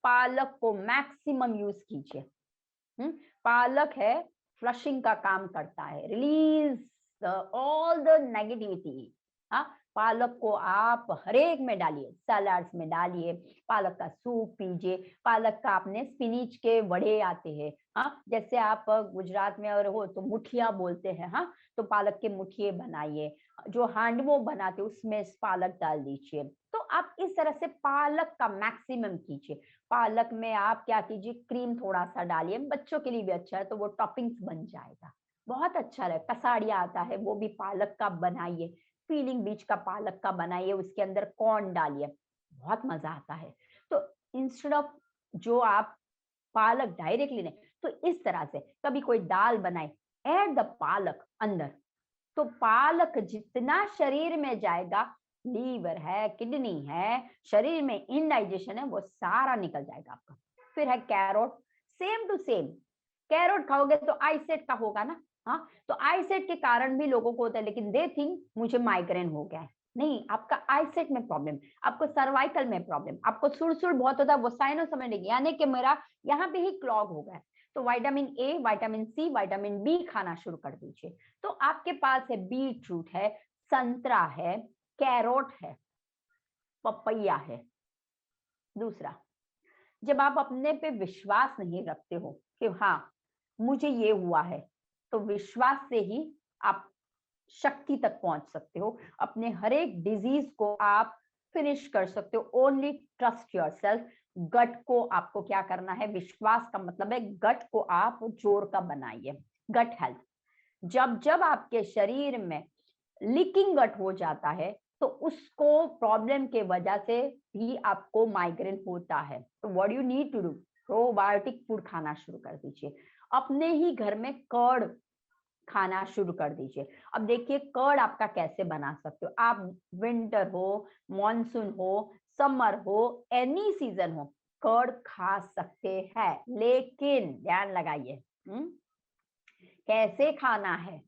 पालक को मैक्सिमम यूज कीजिए। पालक है, फ्लशिंग का काम करता है, रिलीज ऑल द नेगेटिविटी। हाँ, पालक को आप हर एक में डालिए, सलाड्स में डालिए, पालक का सूप पीजिए। पालक का आपने स्पिनिच के वड़े आते हैं, हाँ, जैसे आप गुजरात में और हो तो मुठिया बोलते हैं, हाँ, तो पालक के मुठिए बनाइए। जो हांडवो बनाते उसमें पालक डाल दीजिए। तो आप इस तरह से पालक का मैक्सिमम कीजिए। पालक में आप क्या कीजिए, क्रीम थोड़ा सा डालिए, बच्चों के लिए भी अच्छा है, तो वो टॉपिंग्स बन जाएगा, बहुत अच्छा लगेगा। कसाड़िया आता है, वो भी पालक का बनाइए। फीलिंग बीज का पालक का बनाइए, उसके अंदर कॉर्न डालिए, बहुत मजा आता है। तो इंस्टेड ऑफ जो आप पालक डायरेक्टली नहीं, तो इस तरह से कभी कोई दाल बनाए, ऐड द पालक अंदर। तो पालक जितना शरीर में जाएगा, लीवर है, किडनी है, शरीर में इनडाइजेशन है, वो सारा निकल जाएगा आपका। फिर है carrot, same to same. Carrot खाओगे तो आईसेट का होगा ना, हाँ, तो आईसेट के कारण भी लोगों को होता है, लेकिन दे थिंक मुझे माइग्रेन हो गया है। नहीं, आपका आईसेट में प्रॉब्लम, आपको सर्वाइकल में प्रॉब्लम, आपको सुड़ बहुत होता है, वो साइनस समझ लेंगे, यानी कि मेरा यहाँ पे ही क्लॉग हो गया है। तो vitamin A, vitamin C, vitamin B खाना शुरू कर दीजिए। तो आपके पास है बीट रूट है, संतरा है, कैरोट है, पपैया है। दूसरा, जब आप अपने पे विश्वास नहीं रखते हो कि हाँ मुझे ये हुआ है, तो विश्वास से ही आप शक्ति तक पहुंच सकते हो, अपने हर एक डिजीज को आप फिनिश कर सकते हो। Only trust yourself. गट को आपको क्या करना है, विश्वास का मतलब है गट को आप जोर का बनाइए। गट हेल्थ, जब जब आपके शरीर में लीकिंग गट हो जाता है, तो उसको प्रॉब्लम के वजह से भी आपको माइग्रेन होता है। तो what you need to do, probiotic food खाना शुरू कर दीजिए। अपने ही घर में कर्ड खाना शुरू कर दीजिए। अब देखिए कर्ड आपका कैसे बना सकते हो आप, विंटर हो, मॉनसून हो, समर हो, एनी सीजन हो, कर्ड खा सकते हैं। लेकिन ध्यान लगाइए, कैसे खाना है,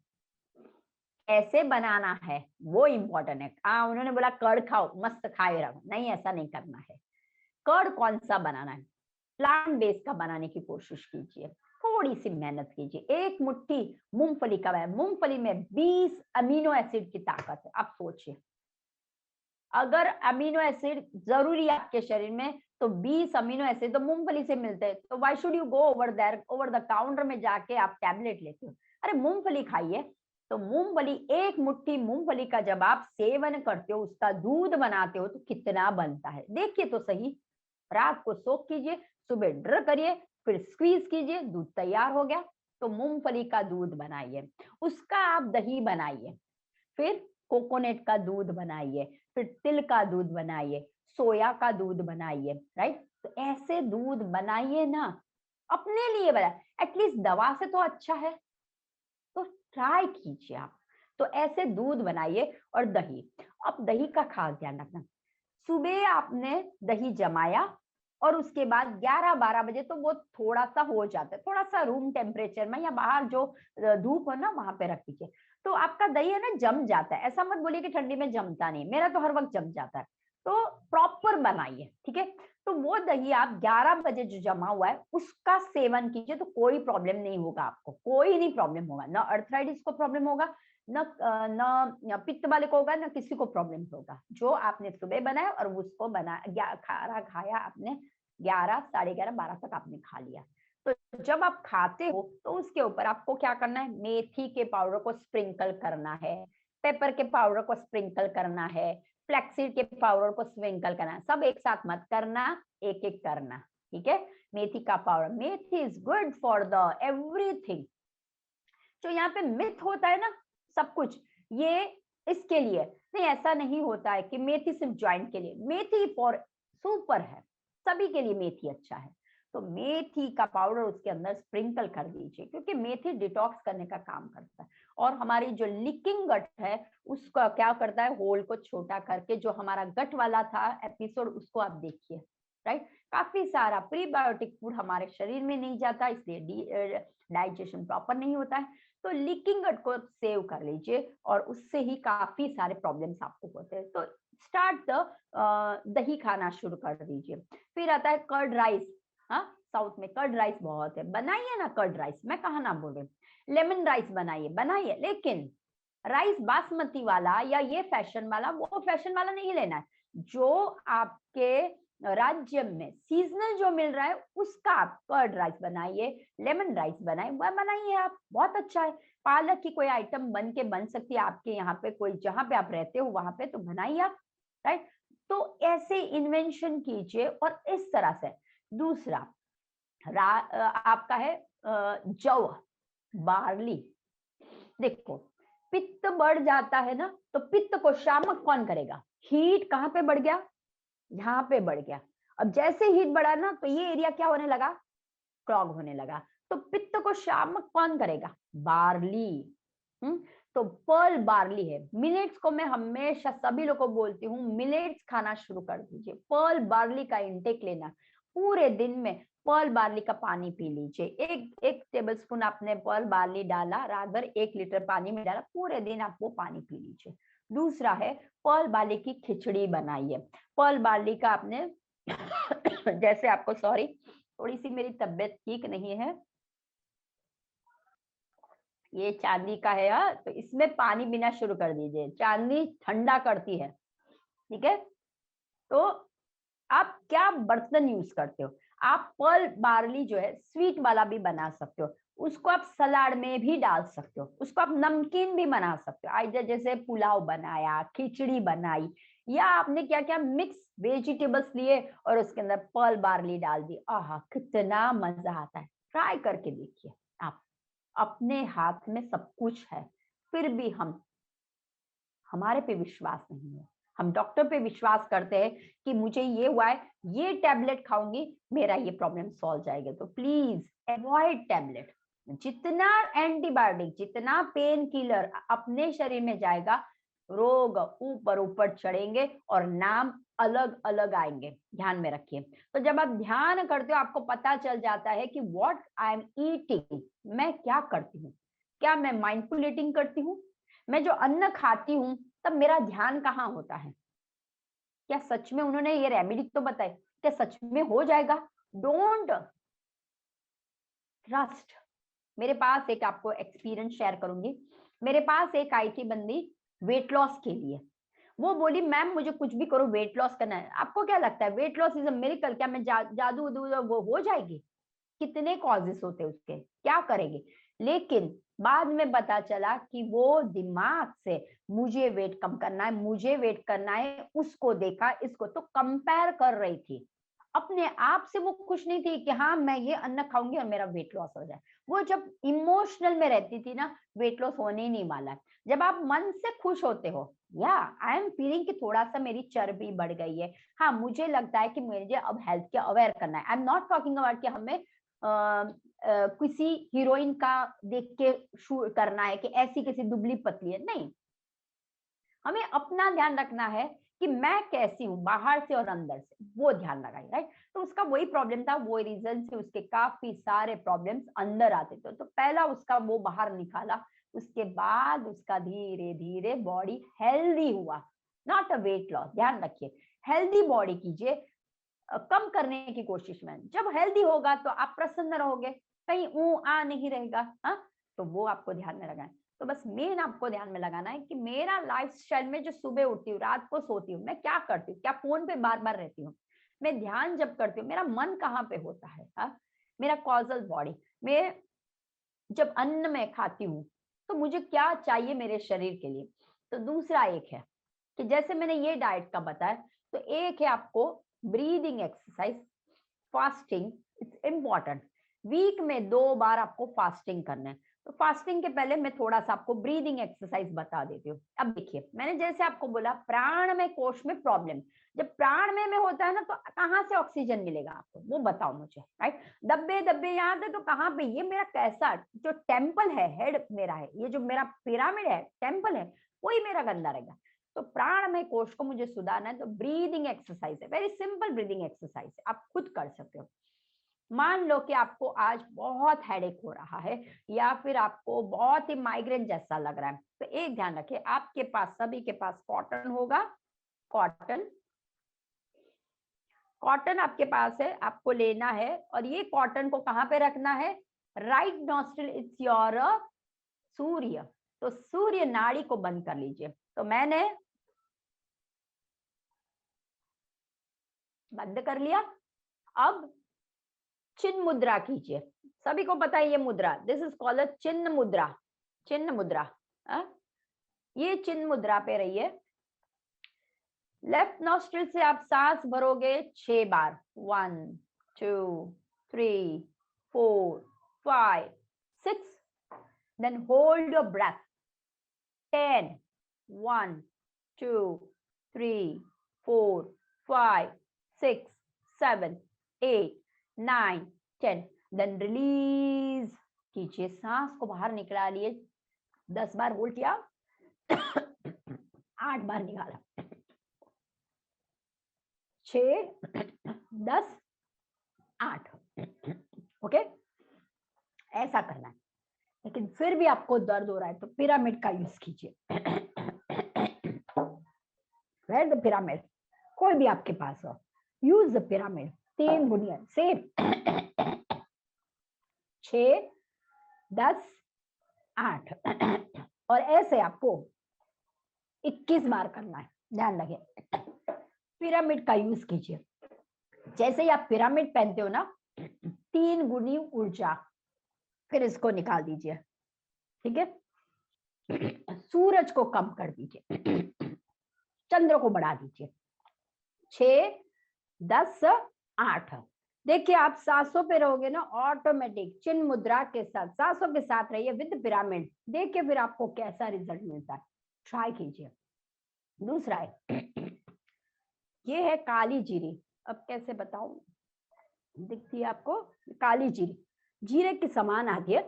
कैसे बनाना है, वो इम्पोर्टेंट है। उन्होंने बोला कर्ड खाओ, मस्त खाए रहो, नहीं, ऐसा नहीं करना है। कर्ड कौन सा बनाना है, प्लांट बेस्ड का बनाने की कोशिश कीजिए। थोड़ी सी मेहनत कीजिए। एक मुट्ठी मूंगफली का है, मूंगफली में 20 अमीनो एसिड की ताकत है। आप सोचिए, अगर अमीनो एसिड जरूरी है आपके शरीर में तो 20 अमीनो एसिड तो मूंगफली से मिलते हैं। तो why should you go over there, over the counter में जाके आप टैबलेट लेते हो? अरे मूंगफली खाइए। तो मूंगफली, एक मुट्ठी मूंगफली का जब आप सेवन करते हो, उसका दूध बनाते हो तो कितना बनता है देखिए तो सही। रात को सोख कीजिए, सुबह ड्र करिए, फिर स्क्वीज कीजिए, दूध तैयार हो गया। तो मूंगफली का दूध बनाइए, उसका आप दही बनाइए, फिर कोकोनट का दूध बनाइए, फिर तिल का दूध बनाइए, सोया का दूध बनाइए। राइट, तो ऐसे दूध बनाइए ना, अपने लिए बनाए, एटलीस्ट दवा से तो अच्छा है, तो ट्राई कीजिए आप। तो ऐसे दूध बनाइए और दही। अब दही का खास ध्यान रखना, सुबह आपने दही जमाया और उसके बाद 11-12 बजे तो वो थोड़ा सा हो जाता है, थोड़ा सा रूम टेम्परेचर में या बाहर जो धूप हो ना वहां पे रख दीजिए। तो आपका दही है ना जम जाता है, ऐसा मत बोलिए कि ठंडी में जमता नहीं, मेरा तो हर वक्त जम जाता है। तो प्रॉपर बनाइए, ठीक है। तो वो दही आप 11 बजे जो जमा हुआ है उसका सेवन कीजिए, तो कोई प्रॉब्लम नहीं होगा आपको, कोई नहीं प्रॉब्लम होगा, ना अर्थराइटिस को प्रॉब्लम होगा, न न पित्त वाले को होगा, ना किसी को प्रॉब्लम होगा। जो आपने सुबह बनाया और उसको खाया आपने 11, 11:30, 12 तक आपने खा लिया। तो जब आप खाते हो तो उसके ऊपर आपको क्या करना है, मेथी के पाउडर को स्प्रिंकल करना है, पेपर के पाउडर को स्प्रिंकल करना है, फ्लैक्सीड के पाउडर को स्प्रिंकल करना है। सब एक साथ मत करना, एक एक करना, ठीक है। मेथी का powder, methi is good for the everything. जो यहाँ पे मिथ होता है ना सब कुछ, ये इसके लिए नहीं, ऐसा नहीं होता है कि मेथी सिर्फ ज्वाइंट के लिए, मेथी फॉर सुपर है, सभी के लिए मेथी अच्छा है। तो मेथी का पाउडर उसके अंदर स्प्रिंकल कर दीजिए, क्योंकि मेथी डिटॉक्स करने का काम करता है। और हमारी जो लीकिंग गट है उसका क्या करता है, होल को छोटा करके, जो हमारा गट वाला था एपिसोड उसको आप देखिए। राइट, काफी सारा प्रीबायोटिक फूड हमारे शरीर में नहीं जाता, इसलिए डाइजेशन प्रॉपर नहीं होता है। तो लीकिंग गट को सेव कर लीजिए और उससे ही काफी सारे प्रॉब्लम्स आपको होते हैं। तो स्टार्ट द दही खाना शुरू कर दीजिए। फिर आता है कर्ड राइस। हाँ, साउथ में कर्ड राइस बहुत है, बनाइए ना कर्ड राइस, मैं कहा ना बोल रही। लेमन राइस बनाइए, बनाइए, लेकिन राइस बासमती वाला या ये फैशन वाला, वो फैशन वाला नहीं लेना है। जो आपके राज्य में सीजनल जो मिल रहा है उसका आप कर्ड राइस बनाइए, लेमन राइस बनाइए, वह बनाइए आप, बहुत अच्छा है। पालक की कोई आइटम बन सकती है आपके यहाँ पे, कोई जहां पे आप रहते हो वहां पे, तो बनाइए आप। राइट, तो ऐसे इन्वेंशन कीजिए। और इस तरह से दूसरा आपका है जव, बार्ली। देखो, पित्त बढ़ जाता है ना, तो पित्त को शामक कौन करेगा? हीट कहाँ पे बढ़ गया? यहाँ पे बढ़ गया। अब जैसे हीट बढ़ा ना तो ये एरिया क्या होने लगा, क्लॉग होने लगा। तो पित्त को शामक कौन करेगा? बार्ली। तो पर्ल बार्ली है। मिलेट्स को मैं हमेशा सभी लोगों को बोलती हूँ, मिलेट्स खाना शुरू कर दीजिए, पर्ल बार्ली का इंटेक लेना। पूरे दिन में पर्ल बार्ली का पानी पी लीजिए, एक एक टेबल स्पून आपने पर्ल बार्ली डाला, रात भर 1 लीटर पानी में डाला, पूरे दिन आप वो पानी पी लीजिए। दूसरा है पर्ल बार्ली की खिचड़ी बनाइए। पर्ल बार्ली का आपने जैसे आपको, सॉरी थोड़ी सी मेरी तबीयत ठीक नहीं है, ये चांदी का है यार, तो इसमें पानी पीना शुरू कर दीजिए, चांदी ठंडा करती है, ठीक है। तो आप क्या बर्तन यूज करते हो? आप पर्ल बार्ली जो है स्वीट वाला भी बना सकते हो, उसको आप सलाद में भी डाल सकते हो, उसको आप नमकीन भी बना सकते हो, आइए जैसे पुलाव बनाया, खिचड़ी बनाई, या आपने क्या क्या मिक्स वेजिटेबल्स लिए और उसके अंदर पर्ल बार्ली डाल दी, आहा कितना मजा आता है। ट्राई करके देखिए आप। अपने हाथ में सब कुछ है, फिर भी हमारे पे विश्वास नहीं है। हम डॉक्टर पे विश्वास करते हैं कि मुझे ये हुआ है, ये टैबलेट खाऊंगी मेरा ये प्रॉब्लम सॉल्व जाएगा। तो प्लीज अवॉइड टैबलेट। जितना एंटीबायोटिक, जितना पेन किलर अपने शरीर में जाएगा, रोग ऊपर ऊपर चढ़ेंगे और नाम अलग अलग आएंगे, ध्यान में रखिए। तो जब आप ध्यान करते हो आपको पता चल जाता है कि व्हाट आई एम ईटिंग, मैं क्या करती हूँ, क्या मैं माइंडफुल ईटिंग करती हूँ, मैं जो अन्न खाती हूँ तब मेरा ध्यान कहाँ होता है, क्या सच में उन्होंने ये रेमेडी तो बताई, क्या सच में हो जाएगा? Don't trust. मेरे पास एक आपको एक्सपीरियंस शेयर करूंगी। मेरे पास एक आई थी बंदी वेट लॉस के लिए। वो बोली मैम मुझे कुछ भी करो, वेट लॉस करना है। आपको क्या लगता है weight loss is a miracle? क्या मैं जादू उदू वो हो जाएगी? कितने कॉजेस होते हैं उसके, क्या करेंगे। लेकिन बाद में पता चला कि वो दिमाग से मुझे वेट कम करना है, मुझे वेट करना है, उसको देखा इसको तो कंपेयर कर रही थी। अपने आप से वो खुश नहीं थी कि हाँ मैं ये अन्न खाऊंगी और मेरा वेट लॉस हो जाए। वो जब इमोशनल में रहती थी ना, वेट लॉस होने ही नहीं वाला है। जब आप मन से खुश होते हो, या आई एम फीलिंग कि थोड़ा सा मेरी चर्बी बढ़ गई है, हाँ मुझे लगता है कि मुझे अब हेल्थ के अवेयर करना है। I am not talking about कि हमें किसी हीरोइन का देख के शूट करना है कि ऐसी किसी दुबली पतली है, नहीं। हमें अपना ध्यान रखना है कि मैं कैसी हूँ बाहर से और अंदर से, वो ध्यान लगाइए, राइट। तो उसका वही प्रॉब्लम था, वो रीजन से उसके काफी सारे प्रॉब्लम्स अंदर आते थे। तो पहला उसका वो बाहर निकाला, उसके बाद उसका धीरे धीरे बॉडी हेल्दी हुआ। नॉट अ वेट लॉस, ध्यान रखिए, हेल्दी बॉडी कीजिए, कम करने की कोशिश में। जब हेल्दी होगा तो आप प्रसन्न रहोगे, कहीं ऊ आ नहीं रहेगा। हाँ, तो वो आपको ध्यान में लगाए। तो बस मेन आपको ध्यान में लगाना है कि मेरा लाइफस्टाइल में जो सुबह उठती हूँ रात को सोती हूँ, मैं क्या करती हूँ, क्या फोन पे बार बार रहती हूँ, मैं ध्यान जब करती हूँ मेरा मन कहाँ पे होता है। हाँ, मेरा कॉजल बॉडी में जब अन्न में खाती हूँ तो मुझे क्या चाहिए मेरे शरीर के लिए। तो दूसरा एक है कि जैसे मैंने ये डाइट का बताया, तो एक है आपको breathing exercise, fasting. It's important, week में 2 बार आपको फास्टिंग करना है। तो फास्टिंग के पहले मैं थोड़ा सा आपको ब्रीदिंग एक्सरसाइज बता देती हूँ। अब देखिए, मैंने जैसे आपको बोला प्राण में कोश में प्रॉब्लम, जब प्राण में होता है ना तो कहाँ से ऑक्सीजन मिलेगा आपको, वो बताओ मुझे, राइट। दब्बे दब्बे याद है तो कहाँ पे, ये मेरा कैसा जो टेम्पल है, हेड मेरा है, ये जो मेरा पिरामिड है, टेम्पल है, वही मेरा गंदा रहेगा। तो प्राण में कोश को मुझे सुधारना है, तो ब्रीदिंग एक्सरसाइज है, वेरी सिंपल ब्रीदिंग एक्सरसाइज है, आप खुद कर सकते हो। मान लो कि आपको आज बहुत हेडेक हो रहा है या फिर आपको बहुत ही माइग्रेन जैसा लग रहा है, तो एक ध्यान रखिए, आपके पास सभी के पास कॉटन होगा। कॉटन, कॉटन आपके पास है, आपको लेना है। और ये कॉटन को कहाँ पे रखना है? राइट नॉस्ट्रिल, इट्स योर सूर्य। तो सूर्य नाड़ी को बंद कर लीजिए। तो मैंने बंद कर लिया। अब चिन्ह मुद्रा कीजिए। सभी को पता है ये मुद्रा, दिस इज कॉल्ड चिन्ह मुद्रा। चिन्ह मुद्रा, ये चिन्ह मुद्रा पे रहिए। लेफ्ट नॉस्ट्रिल से आप सांस भरोगे 6 बार, 1 2 3 4 5 6, then hold your breath 10, 1 2 3 4 5 6 7 8 9 10, then release कीजिए, सांस को बाहर निकाला लिए। 10 बार होल्ड किया, 8 बार निकाला, 6 10 8, ओके, ऐसा करना है। लेकिन फिर भी आपको दर्द हो रहा है तो पिरामिड का यूज कीजिए। वेयर द पिरामिड, कोई भी आपके पास हो, यूज द पिरामिड। 3 बुनियाद सेम, 6 10 8, और ऐसे आपको 21 बार करना है। ध्यान रखिए, पिरामिड का यूज कीजिए। जैसे ही आप पिरामिड पहनते हो ना, 3 गुनी ऊर्जा, फिर इसको निकाल दीजिए, ठीक है। सूरज को कम कर दीजिए, चंद्र को बढ़ा दीजिए। 6 10 8, देखिए आप सांसों पे रहोगे ना, ऑटोमेटिक चिन्ह मुद्रा के साथ सांसों के साथ रहिए विद पिरामिड, देखिए फिर आपको कैसा रिजल्ट मिलता है, ट्राई कीजिए। दूसरा है, ये है काली जीरी। अब कैसे बताऊं, दिखती है आपको काली जीरी, जीरे के समान आती है,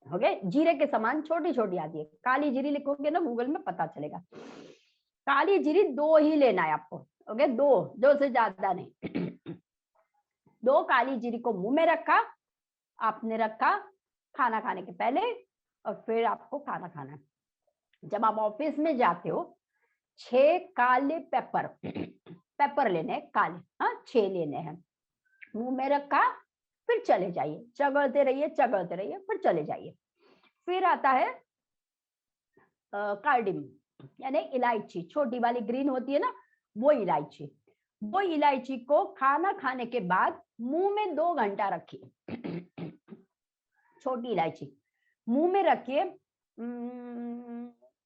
ओके, जीरे के समान छोटी छोटी आती है। काली जीरी लिखोगे ना गूगल में, पता चलेगा। काली जीरी 2 ही लेना है आपको, ओके, 2 2 से ज्यादा नहीं। 2 काली जीरी को मुंह में रखा, आपने रखा खाना खाने के पहले, और फिर आपको खाना खाना है। जब आप ऑफिस में जाते हो, 6 काले पेपर लेने हैं, काले, हाँ 6 लेने हैं, मुंह में रखा, फिर चले जाइए, चगड़ते रहिए, चगड़ते रहिए, फिर चले जाइए। फिर आता है कार्डिम, यानी इलायची, छोटी वाली ग्रीन होती है ना, वो इलायची। वो इलायची को खाना खाने के बाद मुंह में 2 घंटा रखिए। छोटी इलायची मुंह में रखिए,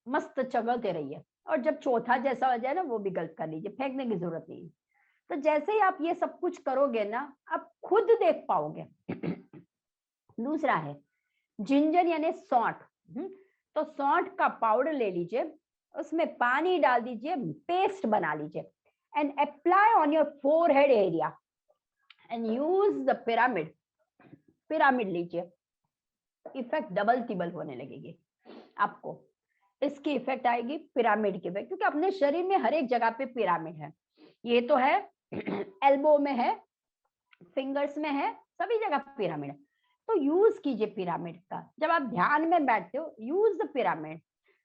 मस्त चगलते रहिए, और जब चौथा जैसा हो जाए ना, वो भी गलत कर लीजिए, फेंकने की जरूरत नहीं है। तो जैसे ही आप ये सब कुछ करोगे ना, आप खुद देख पाओगे। दूसरा है जिंजर यानी सौंठ। तो सौंठ का पाउडर ले लीजिए, उसमें पानी डाल दीजिए, पेस्ट बना लीजिए, and apply on your forehead area and use the pyramid. Pyramid लीजिए, इफेक्ट डबल टिबल होने लगेगी आपको। इसकी इफेक्ट आएगी पिरामिड की इफेक्ट, क्योंकि अपने शरीर में हर एक जगह पे पिरामिड है। ये तो है, एल्बो में है, फिंगर्स में है, सभी जगह पिरामिड है। तो यूज कीजिए पिरामिड का। जब आप ध्यान में बैठते हो, यूज द पिरामिड।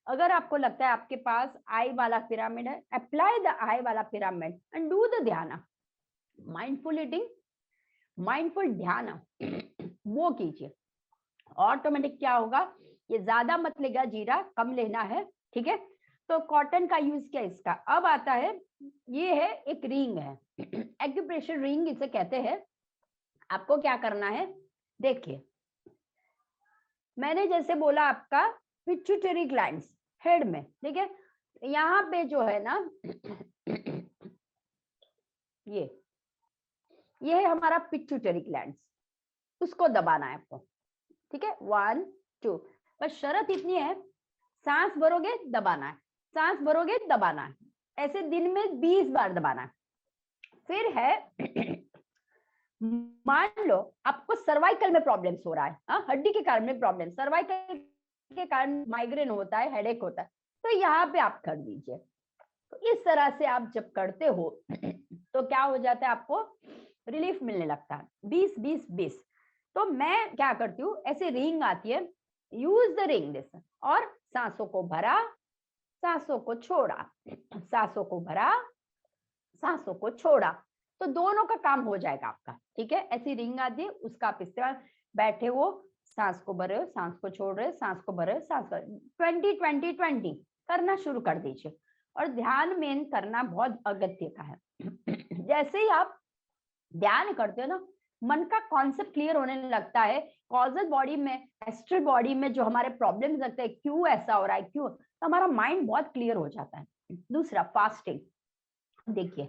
अगर आपको लगता है आपके पास आई वाला पिरामिड है, अप्लाई द आई वाला पिरामिड एंड डू द ध्यान, माइंडफुल ईटिंग, माइंडफुल ध्यान, वो कीजिए। ऑटोमेटिक क्या होगा, ये ज्यादा मत लेगा जीरा, कम लेना है, ठीक है। तो कॉटन का यूज किया इसका। अब आता है, ये है एक रिंग है, एक्यूप्रेशर रिंग इसे कहते हैं। आपको क्या करना है, देखिए मैंने जैसे बोला आपका पिट्यूटरी ग्लैंड्स हेड में, ठीक है। यहाँ पे जो है ना, ये है हमारा पिट्यूटरी ग्लैंड्स, उसको दबाना है आपको, ठीक है। 1 2, बस शर्त इतनी है, सांस भरोगे दबाना है, सांस भरोगे दबाना है, ऐसे दिन में 20 बार दबाना है। फिर है मान लो आपको सर्वाइकल में प्रॉब्लम्स हो रहा है, हड्डी के कारण में प्रॉब्लम, सर्वाइकल के कारण माइग्रेन होता है, हेडेक होता है, तो यहाँ पे आप कर दीजिए। तो इस तरह से आप जब करते हो तो क्या हो जाता है, आपको रिलीफ मिलने लगता है। 20 20 20। तो मैं क्या करती हूँ, ऐसे रिंग आती है, यूज द रिंग दिस, और सांसों को भरा, सांसों को छोड़ा, सांसों को भरा, सांसों को छोड़ा, तो दोनों का काम हो जाएगा आपका, ठीक है। ऐसी रिंग आती है, उसका आप इस्तेमाल, बैठे हो, सांस को भर रहे हो, सांस को छोड़ रहे हो, सांस को भर रहे हो, सांस को 20 20 20 करना शुरू कर दीजिए। और ध्यान में करना बहुत अगत्य का है। जैसे ही आप ध्यान करते हो ना, मन का कॉन्सेप्ट क्लियर होने लगता है, कॉजल बॉडी में, एस्ट्रल बॉडी में जो हमारे प्रॉब्लम्स लगते हैं, क्यों ऐसा हो रहा है, क्यों, तो हमारा माइंड बहुत क्लियर हो जाता है। दूसरा फास्टिंग। देखिए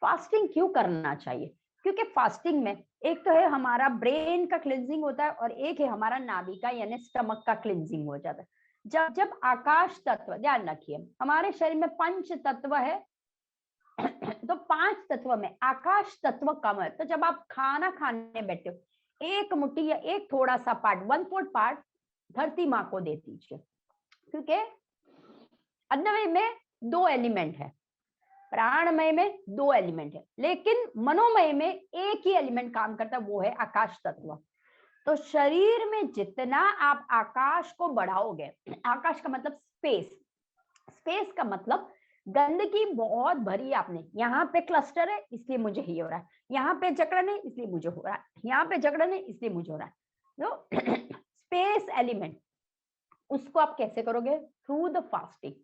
फास्टिंग क्यों करना चाहिए, क्योंकि फास्टिंग में एक तो है हमारा ब्रेन का क्लिनजिंग होता है, और एक है हमारा नाभि का यानी स्टमक का क्लिनजिंग हो जाता है। जब जब आकाश तत्व, ध्यान रखिए हमारे शरीर में 5 तत्व है, तो 5 तत्व में आकाश तत्व कम है। तो जब आप खाना खाने बैठे हो, एक मुट्ठी या एक थोड़ा सा पार्ट, 1/4 पार्ट धरती माँ को दे दीजिए, क्योंकि अन्नमय में 2 एलिमेंट है, प्राणमय में 2 एलिमेंट है, लेकिन मनोमय में एक ही एलिमेंट काम करता है, वो है आकाश तत्व। तो शरीर में जितना आप आकाश को बढ़ाओगे, आकाश का मतलब स्पेस, स्पेस का मतलब गंदगी बहुत भरी आपने, यहाँ पे क्लस्टर है इसलिए मुझे ये हो रहा है, यहाँ पे जकड़न है इसलिए मुझे हो रहा है, यहाँ पे जकड़न है इसलिए मुझे हो रहा है। तो स्पेस एलिमेंट, उसको आप कैसे करोगे, थ्रू द फास्टिंग।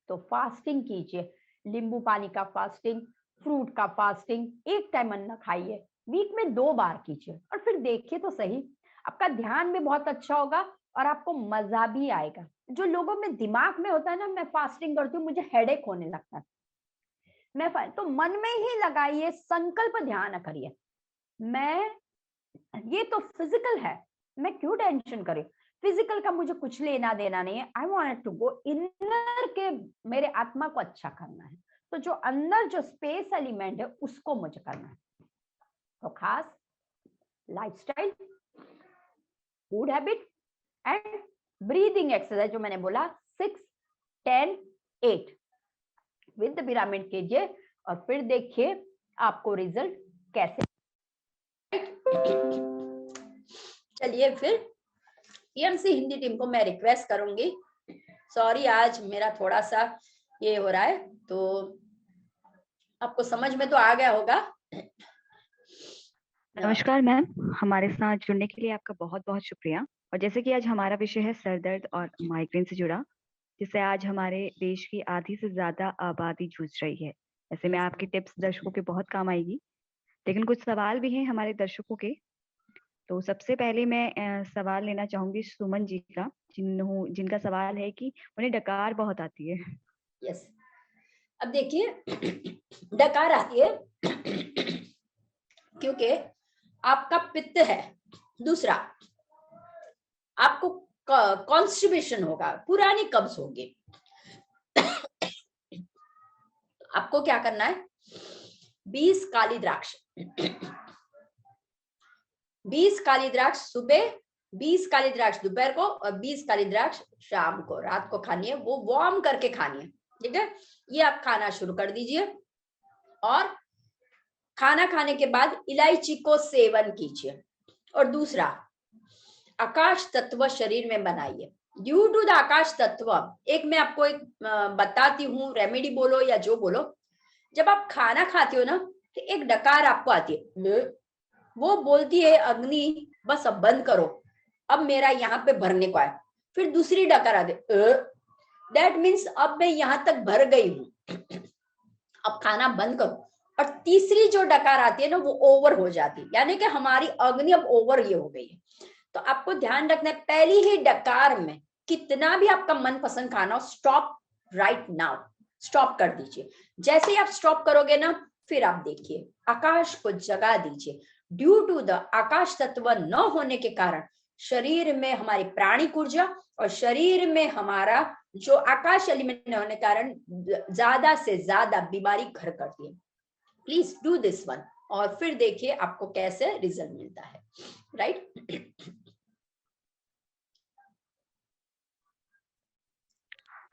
तो फास्टिंग कीजिए, नींबू पानी का फास्टिंग, फ्रूट का फास्टिंग, एक टाइम अन्न खाइए, वीक में 2 बार कीजिए, और फिर देखिए तो सही, आपका ध्यान भी बहुत अच्छा होगा और आपको मजा भी आएगा। जो लोगों में दिमाग में होता है ना, मैं फास्टिंग करती हूँ मुझे हेडेक होने लगता है, मैं तो मन में ही लगाइए, संकल्प ध्यान करिए, मैं, ये तो फिजिकल है, मैं क्यों टेंशन करूं, फिजिकल का मुझे कुछ लेना देना नहीं है, I want to go inner के, मेरे आत्मा को अच्छा करना है। तो जो अंदर जो स्पेस एलिमेंट है उसको मुझे करना है। तो खास lifestyle, food habit and breathing exercise जो मैंने बोला 6 10 8 विद पिरामिड कीजिए, और फिर देखिए आपको रिजल्ट कैसे। चलिए फिर टीएमसी हिंदी टीम को मैं रिक्वेस्ट करूंगी, सॉरी आज मेरा थोड़ा सा ये हो रहा है, तो आपको समझ में तो आ गया होगा। नमस्कार मैम, हमारे साथ जुड़ने के लिए आपका बहुत बहुत शुक्रिया। और जैसे कि आज हमारा विषय है सर दर्द और माइग्रेन से जुड़ा, जिससे आज हमारे देश की आधी से ज्यादा आबादी जूझ रही है। ऐसे में आपकी टिप्स दर्शकों के बहुत काम आएगी, लेकिन कुछ सवाल भी हैं हमारे दर्शकों के। तो सबसे पहले मैं सवाल लेना चाहूंगी सुमन जी का, जिनका सवाल है कि उन्हें डकार बहुत आती है। यस, अब देखिए डकार आती है क्योंकि आपका पित्त है। दूसरा, आपको कॉन्स्टिपेशन होगा, पुरानी कब्ज होगी। आपको क्या करना है, 20 काली द्राक्ष 20 काली द्राक्ष सुबह, 20 काली द्राक्ष दोपहर को और 20 काली द्राक्ष शाम को, रात को खानी है। वो वार्म करके खानी है, ठीक है। ये आप खाना शुरू कर दीजिए और खाना खाने के बाद इलायची को सेवन कीजिए। और दूसरा, आकाश तत्व शरीर में बनाइए। ड्यू टू द आकाश तत्व, एक मैं आपको एक बताती हूँ, रेमेडी बोलो या जो बोलो। जब आप खाना खाते हो ना, तो एक डकार आपको आती है, वो बोलती है अग्नि बस अब बंद करो, अब मेरा यहाँ पे भरने को है। फिर दूसरी डकार आती है, दैट मीन्स अब मैं यहाँ तक भर गई हूँ, अब खाना बंद करो। और तीसरी जो डकार आती है ना, वो ओवर हो जाती है, यानी कि हमारी अग्नि अब ओवर ये हो गई है। तो आपको ध्यान रखना है, पहली ही डकार में कितना भी आपका मनपसंद खाना हो, स्टॉप राइट नाउ, स्टॉप कर दीजिए। जैसे ही आप स्टॉप करोगे ना, फिर आप देखिए आकाश को जगा दीजिए। ड्यू टू द आकाश तत्व न होने के कारण शरीर में हमारी प्राणिक ऊर्जा और शरीर में हमारा जो आकाश एलिमेंट न होने के कारण ज्यादा से ज्यादा बीमारी घर करती है। प्लीज डू दिस वन और फिर देखिए आपको कैसे रिजल्ट मिलता है, राइट।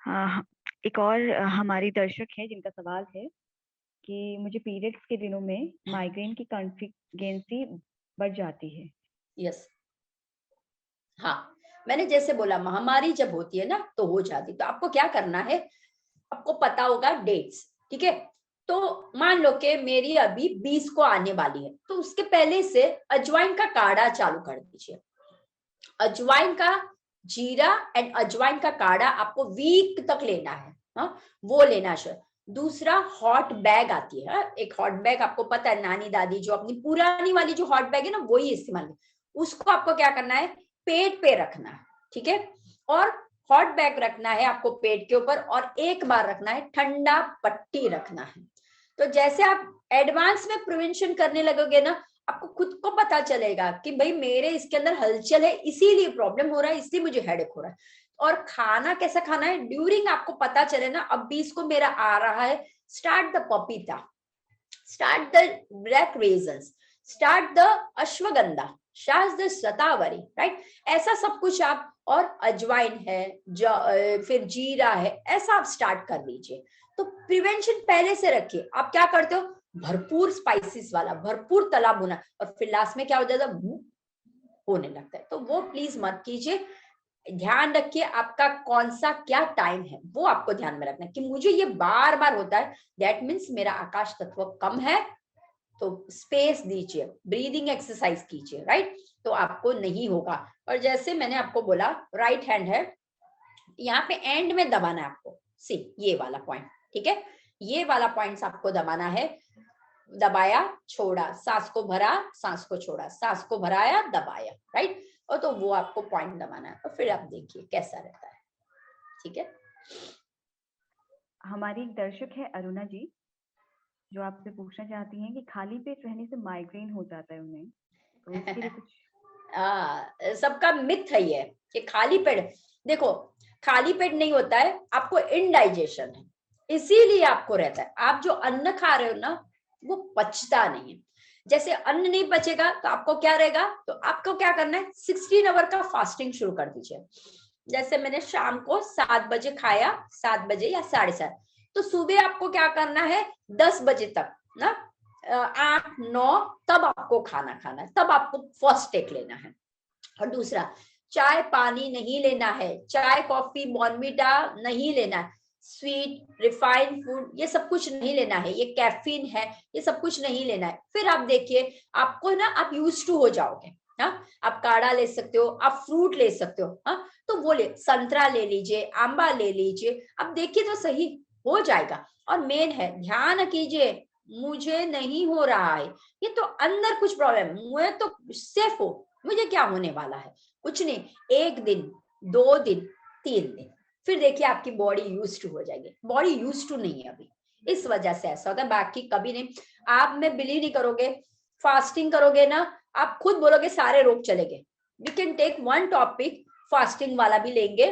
हाँ, एक और हमारी दर्शक है जिनका सवाल है कि मुझे पीरियड्स के दिनों में माइग्रेन की कॉन्फ्रिक्वेंसी बढ़ जाती है। यस, हाँ, मैंने जैसे बोला महामारी जब होती है ना तो हो जाती, तो आपको क्या करना है, आपको पता होगा डेट्स, ठीक है। तो मान लो कि मेरी अभी 20 को आने वाली है, तो उसके पहले से अजवाइन का काढ़ा चालू कर दीजिए। अजवाइन का जीरा एंड अजवाइन का काढ़ा आपको वीक तक लेना है, हाँ, वो लेना है। दूसरा, हॉट बैग आती है, एक हॉट बैग आपको पता है, नानी दादी जो अपनी पुरानी वाली जो हॉट बैग है ना, वही इस्तेमाल, उसको आपको क्या करना है, पेट पे रखना है, ठीक है। और हॉट बैग रखना है आपको पेट के ऊपर, और एक बार रखना है ठंडा पट्टी रखना है। तो जैसे आप एडवांस में प्रिवेंशन करने लगोगे ना, आपको खुद को पता चलेगा कि भाई मेरे इसके अंदर हलचल है, इसीलिए प्रॉब्लम हो रहा है, इसलिए मुझे हेडेक हो रहा है। और खाना कैसा खाना है, ड्यूरिंग आपको पता चले ना, अब 20 को मेरा आ रहा है, start the papita, start the black raisins, start the ashwagandha, start the shatavari, right. ऐसा सब कुछ आप, और अजवाइन है, फिर जीरा है, ऐसा आप स्टार्ट कर लीजिए। तो प्रिवेंशन पहले से रखिए। आप क्या करते हो, भरपूर स्पाइसेस वाला, भरपूर तला भुना, और फिर लास्ट में क्या हो जाता है, होने लगता है। तो वो प्लीज मत कीजिए। ध्यान रखिए आपका कौन सा क्या टाइम है, वो आपको ध्यान में रखना है कि मुझे ये बार बार होता है, दैट मीन्स मेरा आकाश तत्व कम है। तो स्पेस दीजिए, ब्रीदिंग एक्सरसाइज कीजिए, राइट, तो आपको नहीं होगा। और जैसे मैंने आपको बोला, राइट हैंड है, यहाँ पे एंड में दबाना है आपको, सी ये वाला पॉइंट, ठीक है, ये वाला पॉइंट आपको दबाना है। दबाया, छोड़ा, सांस को भरा, सांस को छोड़ा, सांस को भराया, दबाया, राइट। और तो वो आपको पॉइंट दबाना है, और फिर आप देखिए कैसा रहता है, ठीक है। हमारी एक दर्शक है अरुणा जी, जो आपसे पूछना चाहती हैं कि खाली पेट रहने से माइग्रेन हो जाता है उन्हें, तो इसके लिए कुछ। सबका मिथ है ये कि खाली पेट, देखो खाली पेट नहीं होता है, आपको इनडाइजेशन है, इसीलिए आपको रहता है। आप जो अन्न खा रहे हो ना, वो पचता नहीं है। जैसे अन्न नहीं पचेगा तो आपको क्या रहेगा, तो आपको क्या करना है, 16 आवर का फास्टिंग शुरू कर दीजिए। जैसे मैंने शाम को 7 बजे खाया, 7 बजे या 7:30, तो सुबह आपको क्या करना है, 10 बजे तक ना, 8-9 तब आपको खाना खाना है, तब आपको फर्स्ट टेक लेना है। और दूसरा, चाय पानी नहीं लेना है, चाय कॉफी बॉर्नविटा नहीं लेना है। स्वीट रिफाइंड फूड ये सब कुछ नहीं लेना है, ये कैफीन है, ये सब कुछ नहीं लेना है। फिर आप देखिए आपको ना, आप यूज टू हो जाओगे। हाँ, आप काढ़ा ले सकते हो, आप फ्रूट ले सकते हो। हाँ, तो वो ले, संतरा ले लीजिए, आंबा ले लीजिए, अब देखिए तो सही हो जाएगा। और मेन है, ध्यान कीजिए, मुझे नहीं हो रहा है, ये तो अंदर कुछ प्रॉब्लम, मैं तो सेफ हो, मुझे क्या होने वाला है, कुछ नहीं। 1 दिन, 2 दिन, 3 दिन, फिर देखिए आपकी बॉडी यूज टू हो जाएगी। बॉडी यूज टू नहीं है अभी, इस वजह से ऐसा होता है, बाकी कभी नहीं। आप में बिलीव नहीं करोगे, फास्टिंग करोगे ना, आप खुद बोलोगे सारे रोग चले गए। We can take one topic fasting वाला भी लेंगे।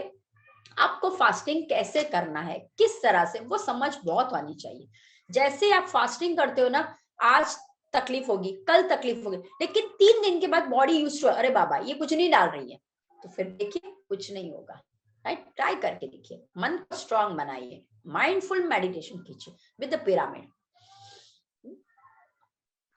आपको फास्टिंग कैसे करना है, किस तरह से, वो समझ बहुत आनी चाहिए। जैसे आप फास्टिंग करते हो ना, आज तकलीफ होगी, कल तकलीफ होगी, लेकिन 3 दिन के बाद बॉडी यूज टू, अरे बाबा ये कुछ नहीं डाल रही है, तो फिर देखिए कुछ नहीं होगा। राइट, ट्राई करके देखिए, मन को स्ट्रांग बनाइए, माइंडफुल मेडिटेशन कीजिए विद द पिरामिड।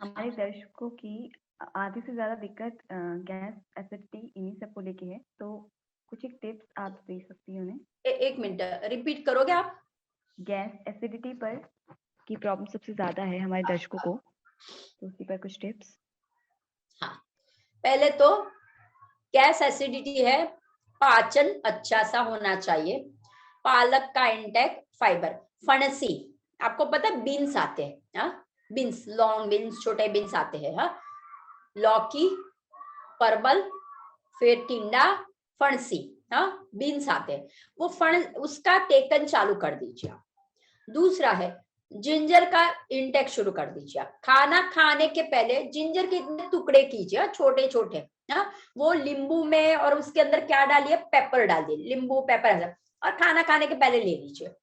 हमारे दर्शकों की आधे से ज्यादा दिक्कत गैस एसिडिटी इन्हीं सबको लेके है, तो कुछ एक टिप्स आप दे सकती हैं उन्हें? 1 मिनट रिपीट करोगे आप? गैस एसिडिटी पर की प्रॉब्लम सबसे ज्यादा है हमारे दर्शकों को, तो उसी पर कुछ टिप्स। हाँ, पहले तो गैस एसिडिटी है, पाचन अच्छा सा होना चाहिए, पालक का इंटेक, फाइबर, फणसी, आपको पता है बीन्स आते हैं, हाँ बीन्स, लॉन्ग बीन्स, छोटे बीन्स आते हैं, हाँ, लौकी, परवल, फिर टिंडा, फणसी, हाँ बीन्स आते हैं, वो उसका टेकन चालू कर दीजिए आप। दूसरा है जिंजर का इंटेक शुरू कर दीजिए आप। खाना खाने के पहले जिंजर के इतने टुकड़े कीजिए, छोटे छोटे, हाँ, वो नींबू में, और उसके अंदर क्या डालिए, पेपर डाल दिए, नींबू पेपर, और खाना खाने के पहले ले लीजिए।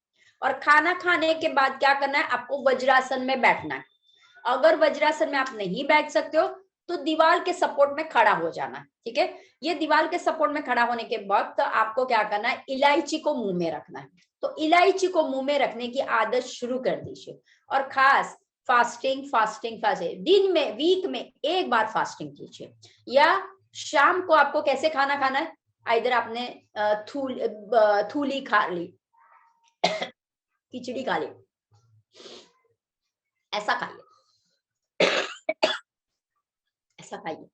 और खाना खाने के बाद क्या करना है, आपको वज्रासन में बैठना है। अगर वज्रासन में आप नहीं बैठ सकते हो तो दीवार के सपोर्ट में खड़ा हो जाना है, ठीक है। ये दीवार के सपोर्ट में खड़ा होने के बाद तो आपको क्या करना है, इलायची को मुंह में रखना है। तो इलायची को मुंह में रखने की आदत शुरू कर दीजिए। और खास फास्टिंग फास्टिंग फास्टिंग, दिन में, वीक में 1 बार फास्टिंग कीजिए। या शाम को आपको कैसे खाना खाना है, इधर आपने थूली खा ली, खिचड़ी खा ली, ऐसा खाइए, ऐसा खाइए।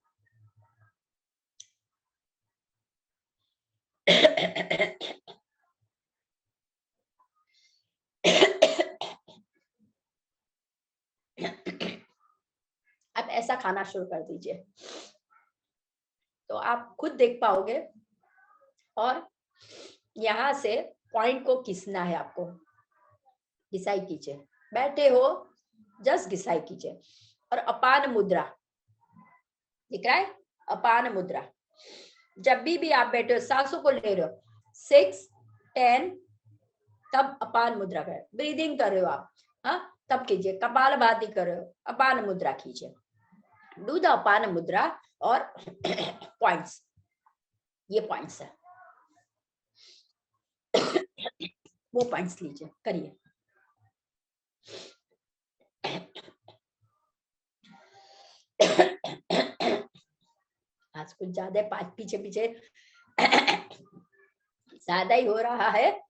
आप ऐसा खाना शुरू कर दीजिए, तो आप खुद देख पाओगे। और यहां से पॉइंट को किसना है आपको, घिसाई कीजिए, बैठे हो जस्ट घिसाई कीजिए। और अपान मुद्रा दिख रहा है, अपान मुद्रा, जब भी आप बैठे हो, सांसों को ले रहे हो, 6, 10, तब अपान मुद्रा कर, ब्रीदिंग कर रहे हो आप, हाँ तब कीजिए। कपालभाति कर रहे हो, अपान मुद्रा कीजिए, डू द अपान मुद्रा। और पॉइंट्स, ये पॉइंट्स है, वो पॉइंट्स लीजिए, करिए। आज कुछ ज्यादा पीछे पीछे ज्यादा ही हो रहा है।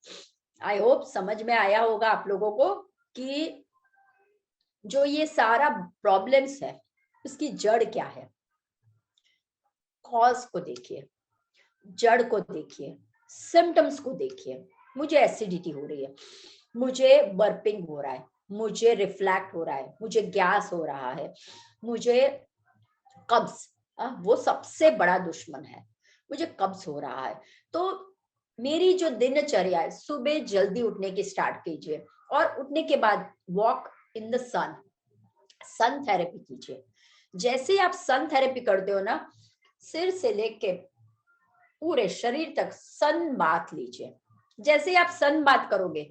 आई होप समझ में आया होगा आप लोगों को कि जो ये सारा प्रॉब्लम्स है इसकी जड़ क्या है। कॉज को देखिए, जड़ को देखिए, सिम्टम्स को देखिए। मुझे एसिडिटी हो रही है, मुझे बर्पिंग हो रहा है, मुझे रिफ्लैक्ट हो रहा है, मुझे गैस हो रहा है, मुझे कब्ज, वो सबसे बड़ा दुश्मन है, मुझे कब्ज हो रहा है। तो मेरी जो दिनचर्या है, सुबह जल्दी उठने की स्टार्ट कीजिए, और उठने के बाद walk in the sun, sun therapy कीजिए। जैसे आप सन थेरेपी करते हो ना, सिर से लेके पूरे शरीर तक सन बाथ लीजिए। जैसे आप सन बाथ करोगे,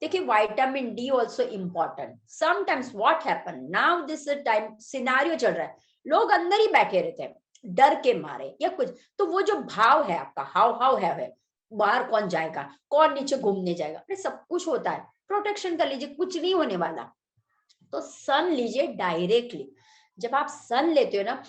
देखिए vitamin D also important. Sometimes what happen now, this time scenario चल रहा है, लोग अंदर ही बैठे रहते हैं डर के मारे या कुछ, तो वो जो भाव है आपका, हाव हाव है, बाहर कौन जाएगा, कौन नीचे घूमने जाएगा, अरे सब कुछ होता है, प्रोटेक्शन कर लीजिए, कुछ नहीं होने वाला। तो सन लीजिए डायरेक्टली। जब आप सन लेते हो ना,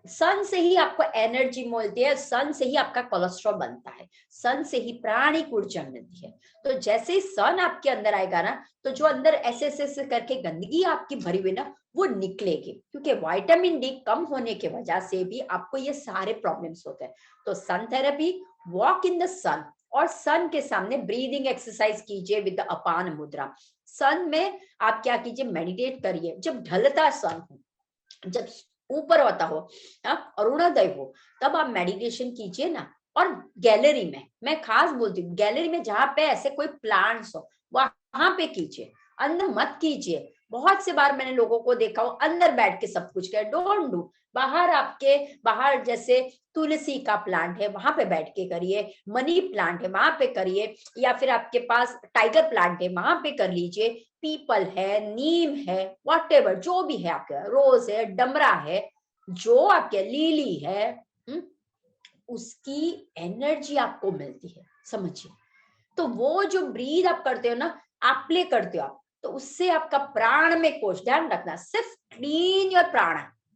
सन से ही आपको एनर्जी मिलती है, सन से ही आपका कोलेस्ट्रॉल बनता है, सन से ही प्राणिक ऊर्जा मिलती है। तो जैसे ही सन आपके अंदर आएगा ना, तो जो अंदर ऐसे ऐसे करके गंदगी आपकी भरी हुई ना, वो निकलेगी, क्योंकि विटामिन डी कम होने की वजह से भी आपको ये सारे प्रॉब्लम्स होते हैं। तो सन थेरेपी, वॉक इन द सन, और सन के सामने ब्रीदिंग एक्सरसाइज कीजिए विद अपान मुद्रा। सन में आप क्या कीजिए, मेडिटेट करिए। जब ढलता सन हो, जब ऊपर होता हो, अरुणोदय हो, तब आप मेडिटेशन कीजिए ना। और गैलरी में, मैं खास बोलती हूँ, गैलरी में जहाँ पे ऐसे कोई प्लांट्स हो वहां पे कीजिए, अंदर मत कीजिए। बहुत से बार मैंने लोगों को देखा हो अंदर बैठ के सब कुछ करे, डोंट डू। बाहर आपके, बाहर जैसे तुलसी का प्लांट है वहां पे बैठ के करिए, मनी प्लांट है वहां पे करिए, या फिर आपके पास टाइगर प्लांट है वहां पे कर लीजिए, पीपल है, नीम है, वॉटेवर जो भी है आपके, रोज है, डमरा है, जो आपके लीली है, उसकी एनर्जी आपको मिलती है, समझिए। तो वो जो ब्रीद आप करते हो ना, आप प्ले करते हो आप, तो उससे आपका प्राणमय कोश, ध्यान रखना, सिर्फ क्लीन योर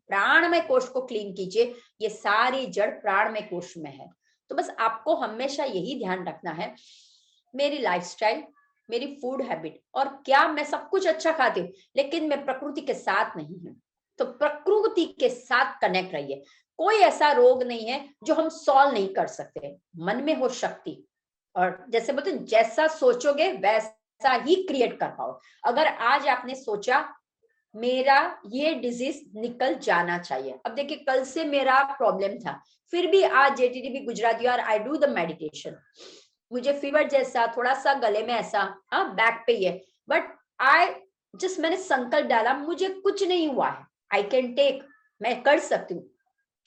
प्राणमय कोश को क्लीन कीजिए। ये सारी जड़ प्राणमय कोश में है। तो बस आपको हमेशा यही ध्यान रखना है, मेरी लाइफस्टाइल, मेरी फूड हैबिट, और क्या मैं सब कुछ अच्छा खाती हूँ, लेकिन मैं प्रकृति के साथ नहीं हूँ। तो प्रकृति के साथ कनेक्ट रहिए। कोई ऐसा रोग नहीं है जो हम सॉल्व नहीं कर सकते। मन में हो शक्ति, और जैसे बोलते हैं, जैसा सोचोगे वैसा ही क्रिएट कर पाओ। अगर आज आपने सोचा मेरा ये डिजीज निकल जाना चाहिए, अब देखिए कल से मेरा प्रॉब्लम था, फिर भी आज जेटीडीबी गुजराती और आई डू द मेडिटेशन, मुझे फीवर जैसा थोड़ा सा गले में ऐसा, बैक पे है, बट आई जस्ट मैंने संकल्प डाला, मुझे कुछ नहीं हुआ है, आई कैन टेक, मैं कर सकती हूँ।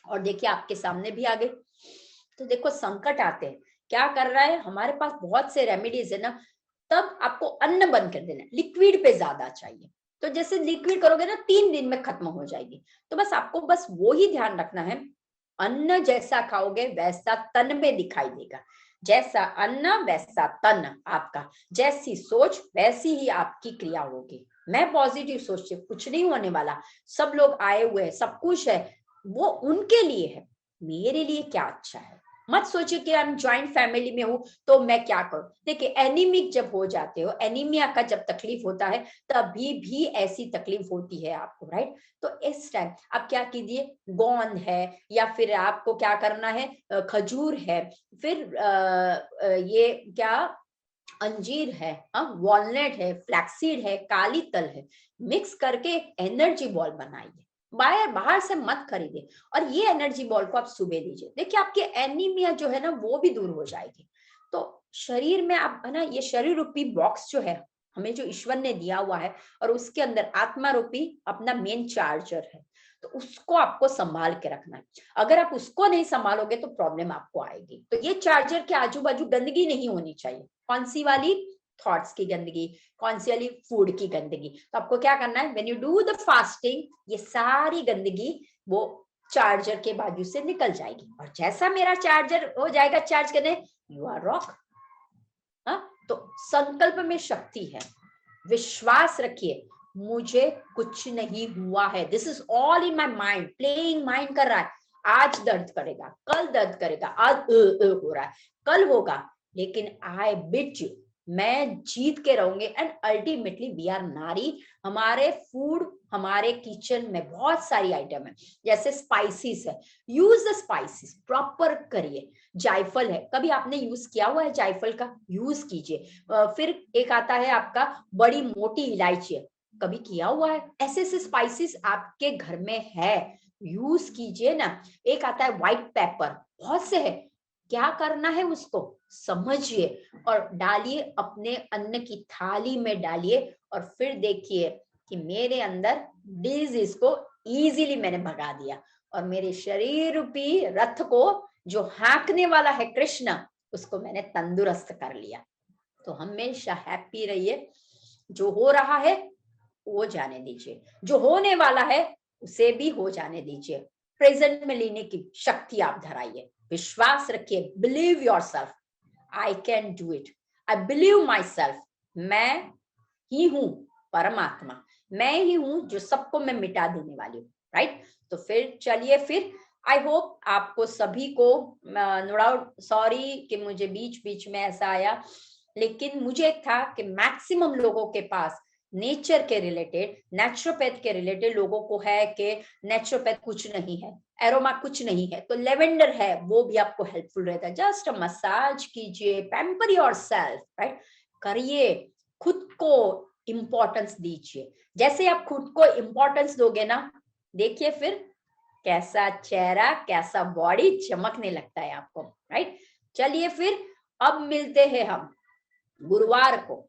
और देखिए आपके सामने भी आ गए। तो देखो संकट आते हैं, क्या कर रहा है, हमारे पास बहुत से रेमेडीज है ना, तब आपको अन्न बंद कर देना, लिक्विड पे ज्यादा चाहिए। तो जैसे लिक्विड करोगे ना 3 दिन में खत्म हो जाएगी। तो बस आपको बस वो ही ध्यान रखना है, अन्न जैसा खाओगे वैसा तन में दिखाई देगा, जैसा अन्न वैसा तन आपका, जैसी सोच वैसी ही आपकी क्रिया होगी। मैं पॉजिटिव सोचती हूँ, कुछ नहीं होने वाला, सब लोग आए हुए हैं, सब कुछ है, वो उनके लिए है, मेरे लिए क्या अच्छा है। मत सोचिए कि हम ज्वाइंट फैमिली में हूं तो मैं क्या करूं। देखिए एनीमिक जब हो जाते हो, एनीमिया का जब तकलीफ होता है, तभी भी ऐसी तकलीफ होती है आपको, राइट। तो इस टाइम आप क्या कीजिए, गोंद है, या फिर आपको क्या करना है, खजूर है, फिर ये क्या, अंजीर है, वॉलनट है, फ्लैक्सीड है, काली तल है, मिक्स करके एनर्जी बॉल बनाइए, बाहर बाहर से मत खरीदे, और ये एनर्जी बॉल को आप सुबह दीजिए। देखिए आपके एनीमिया जो है ना वो भी दूर हो जाएगी। तो शरीर में आप है ना, ये शरीर रूपी बॉक्स जो है हमें जो ईश्वर ने दिया हुआ है, और उसके अंदर आत्मा रूपी अपना मेन चार्जर है, तो उसको आपको संभाल के रखना है। अगर आप उसको नहीं संभालोगे तो प्रॉब्लम आपको आएगी। तो ये चार्जर के आजू बाजू गंदगी नहीं होनी चाहिए। कौन सी वाली, थॉट्स की गंदगी, कौन सी वाली, फूड की गंदगी। तो आपको क्या करना है, when you do the fasting, ये सारी गंदगी वो चार्जर के बाजू से निकल जाएगी। और जैसा मेरा चार्जर हो जाएगा चार्ज करने, यू आर रॉक। तो संकल्प में शक्ति है, विश्वास रखिए, मुझे कुछ नहीं हुआ है, this is all in my mind, playing mind कर रहा है। आज दर्द करेगा, कल दर्द करेगा, आज हो रहा है, कल होगा, लेकिन आई बिट यू, मैं जीत के रहूंगी। एंड अल्टीमेटली वी आर नारी, हमारे फूड, हमारे किचन में बहुत सारी आइटम है, जैसे स्पाइसेस है, यूज द स्पाइसेस प्रॉपर करिए। जायफल है, कभी आपने यूज किया हुआ है जायफल का, यूज कीजिए। फिर एक आता है आपका बड़ी मोटी इलायची, कभी किया हुआ है, ऐसे ऐसे स्पाइसेस आपके घर में है, यूज कीजिए ना। एक आता है व्हाइट पेपर, बहुत से है, क्या करना है उसको समझिए, और डालिए अपने अन्न की थाली में डालिए, और फिर देखिए कि मेरे अंदर डिजीज को इजीली मैंने भगा दिया, और मेरे शरीर रूपी रथ को जो हाँकने वाला है कृष्ण, उसको मैंने तंदुरुस्त कर लिया। तो हमेशा हैप्पी रहिए, जो हो रहा है वो जाने दीजिए, जो होने वाला है उसे भी हो जाने दीजिए, प्रेजेंट में लेने की शक्ति आप धराइए, विश्वास रखिए, believe yourself, I can do it, I believe my self, मैं ही हूं परमात्मा, मैं ही हूं जो सबको मैं मिटा देने वाली हूँ, राइट। तो फिर चलिए, फिर आई होप आपको सभी को, नो डाउट, सॉरी कि मुझे बीच बीच में ऐसा आया, लेकिन मुझे था कि मैक्सिमम लोगों के पास नेचर के रिलेटेड, नेचुरोपैथ के रिलेटेड लोगों को है कि नेचुरोपैथ कुछ नहीं है, एरोमा कुछ नहीं है, तो लेवेंडर है, वो भी आपको हेल्पफुल रहता है। जस्ट मसाज कीजिए, पैम्पर योरसेल्फ, राइट, करिए, खुद को इंपॉर्टेंस दीजिए। जैसे आप खुद को इंपॉर्टेंस दोगे ना, देखिए फिर कैसा चेहरा, कैसा बॉडी चमकने लगता है आपको, राइट। चलिए फिर अब मिलते हैं हम गुरुवार को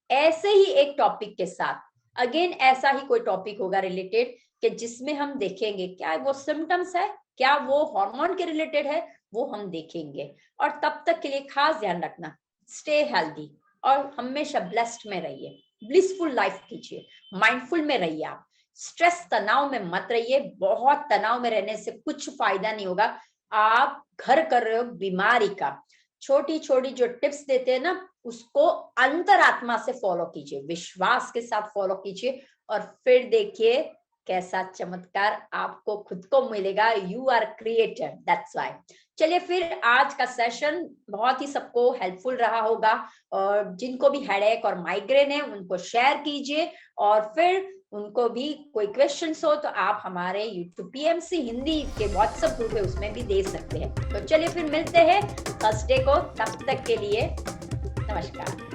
ऐसे ही एक टॉपिक के साथ। अगेन ऐसा ही कोई टॉपिक होगा रिलेटेड, कि जिसमें हम देखेंगे क्या वो सिम्टम्स है, क्या वो हार्मोन के रिलेटेड है, वो हम देखेंगे। और तब तक के लिए खास ध्यान रखना, स्टे हेल्दी और हमेशा ब्लेस्ड में रहिए, ब्लिसफुल लाइफ कीजिए, माइंडफुल में रहिए। आप स्ट्रेस, तनाव में मत रहिए, बहुत तनाव में रहने से कुछ फायदा नहीं होगा, आप घर कर रहे हो बीमारी का। छोटी छोटी जो टिप्स देते हैं ना, उसको अंतरात्मा से फॉलो कीजिए, विश्वास के साथ फॉलो कीजिए, और फिर देखिए कैसा चमत्कार आपको खुद को मिलेगा। You are creator, that's why. चलिए फिर आज का सेशन बहुत ही सबको हेल्पफुल रहा होगा, और जिनको भी हेडेक और माइग्रेन है उनको शेयर कीजिए, और फिर उनको भी कोई क्वेश्चंस हो तो आप हमारे यूट्यूब पीएमसी हिंदी के व्हाट्सएप ग्रुप है उसमें भी दे सकते हैं। तो चलिए फिर मिलते हैं थर्सडे को, तब तक के लिए नमस्कार।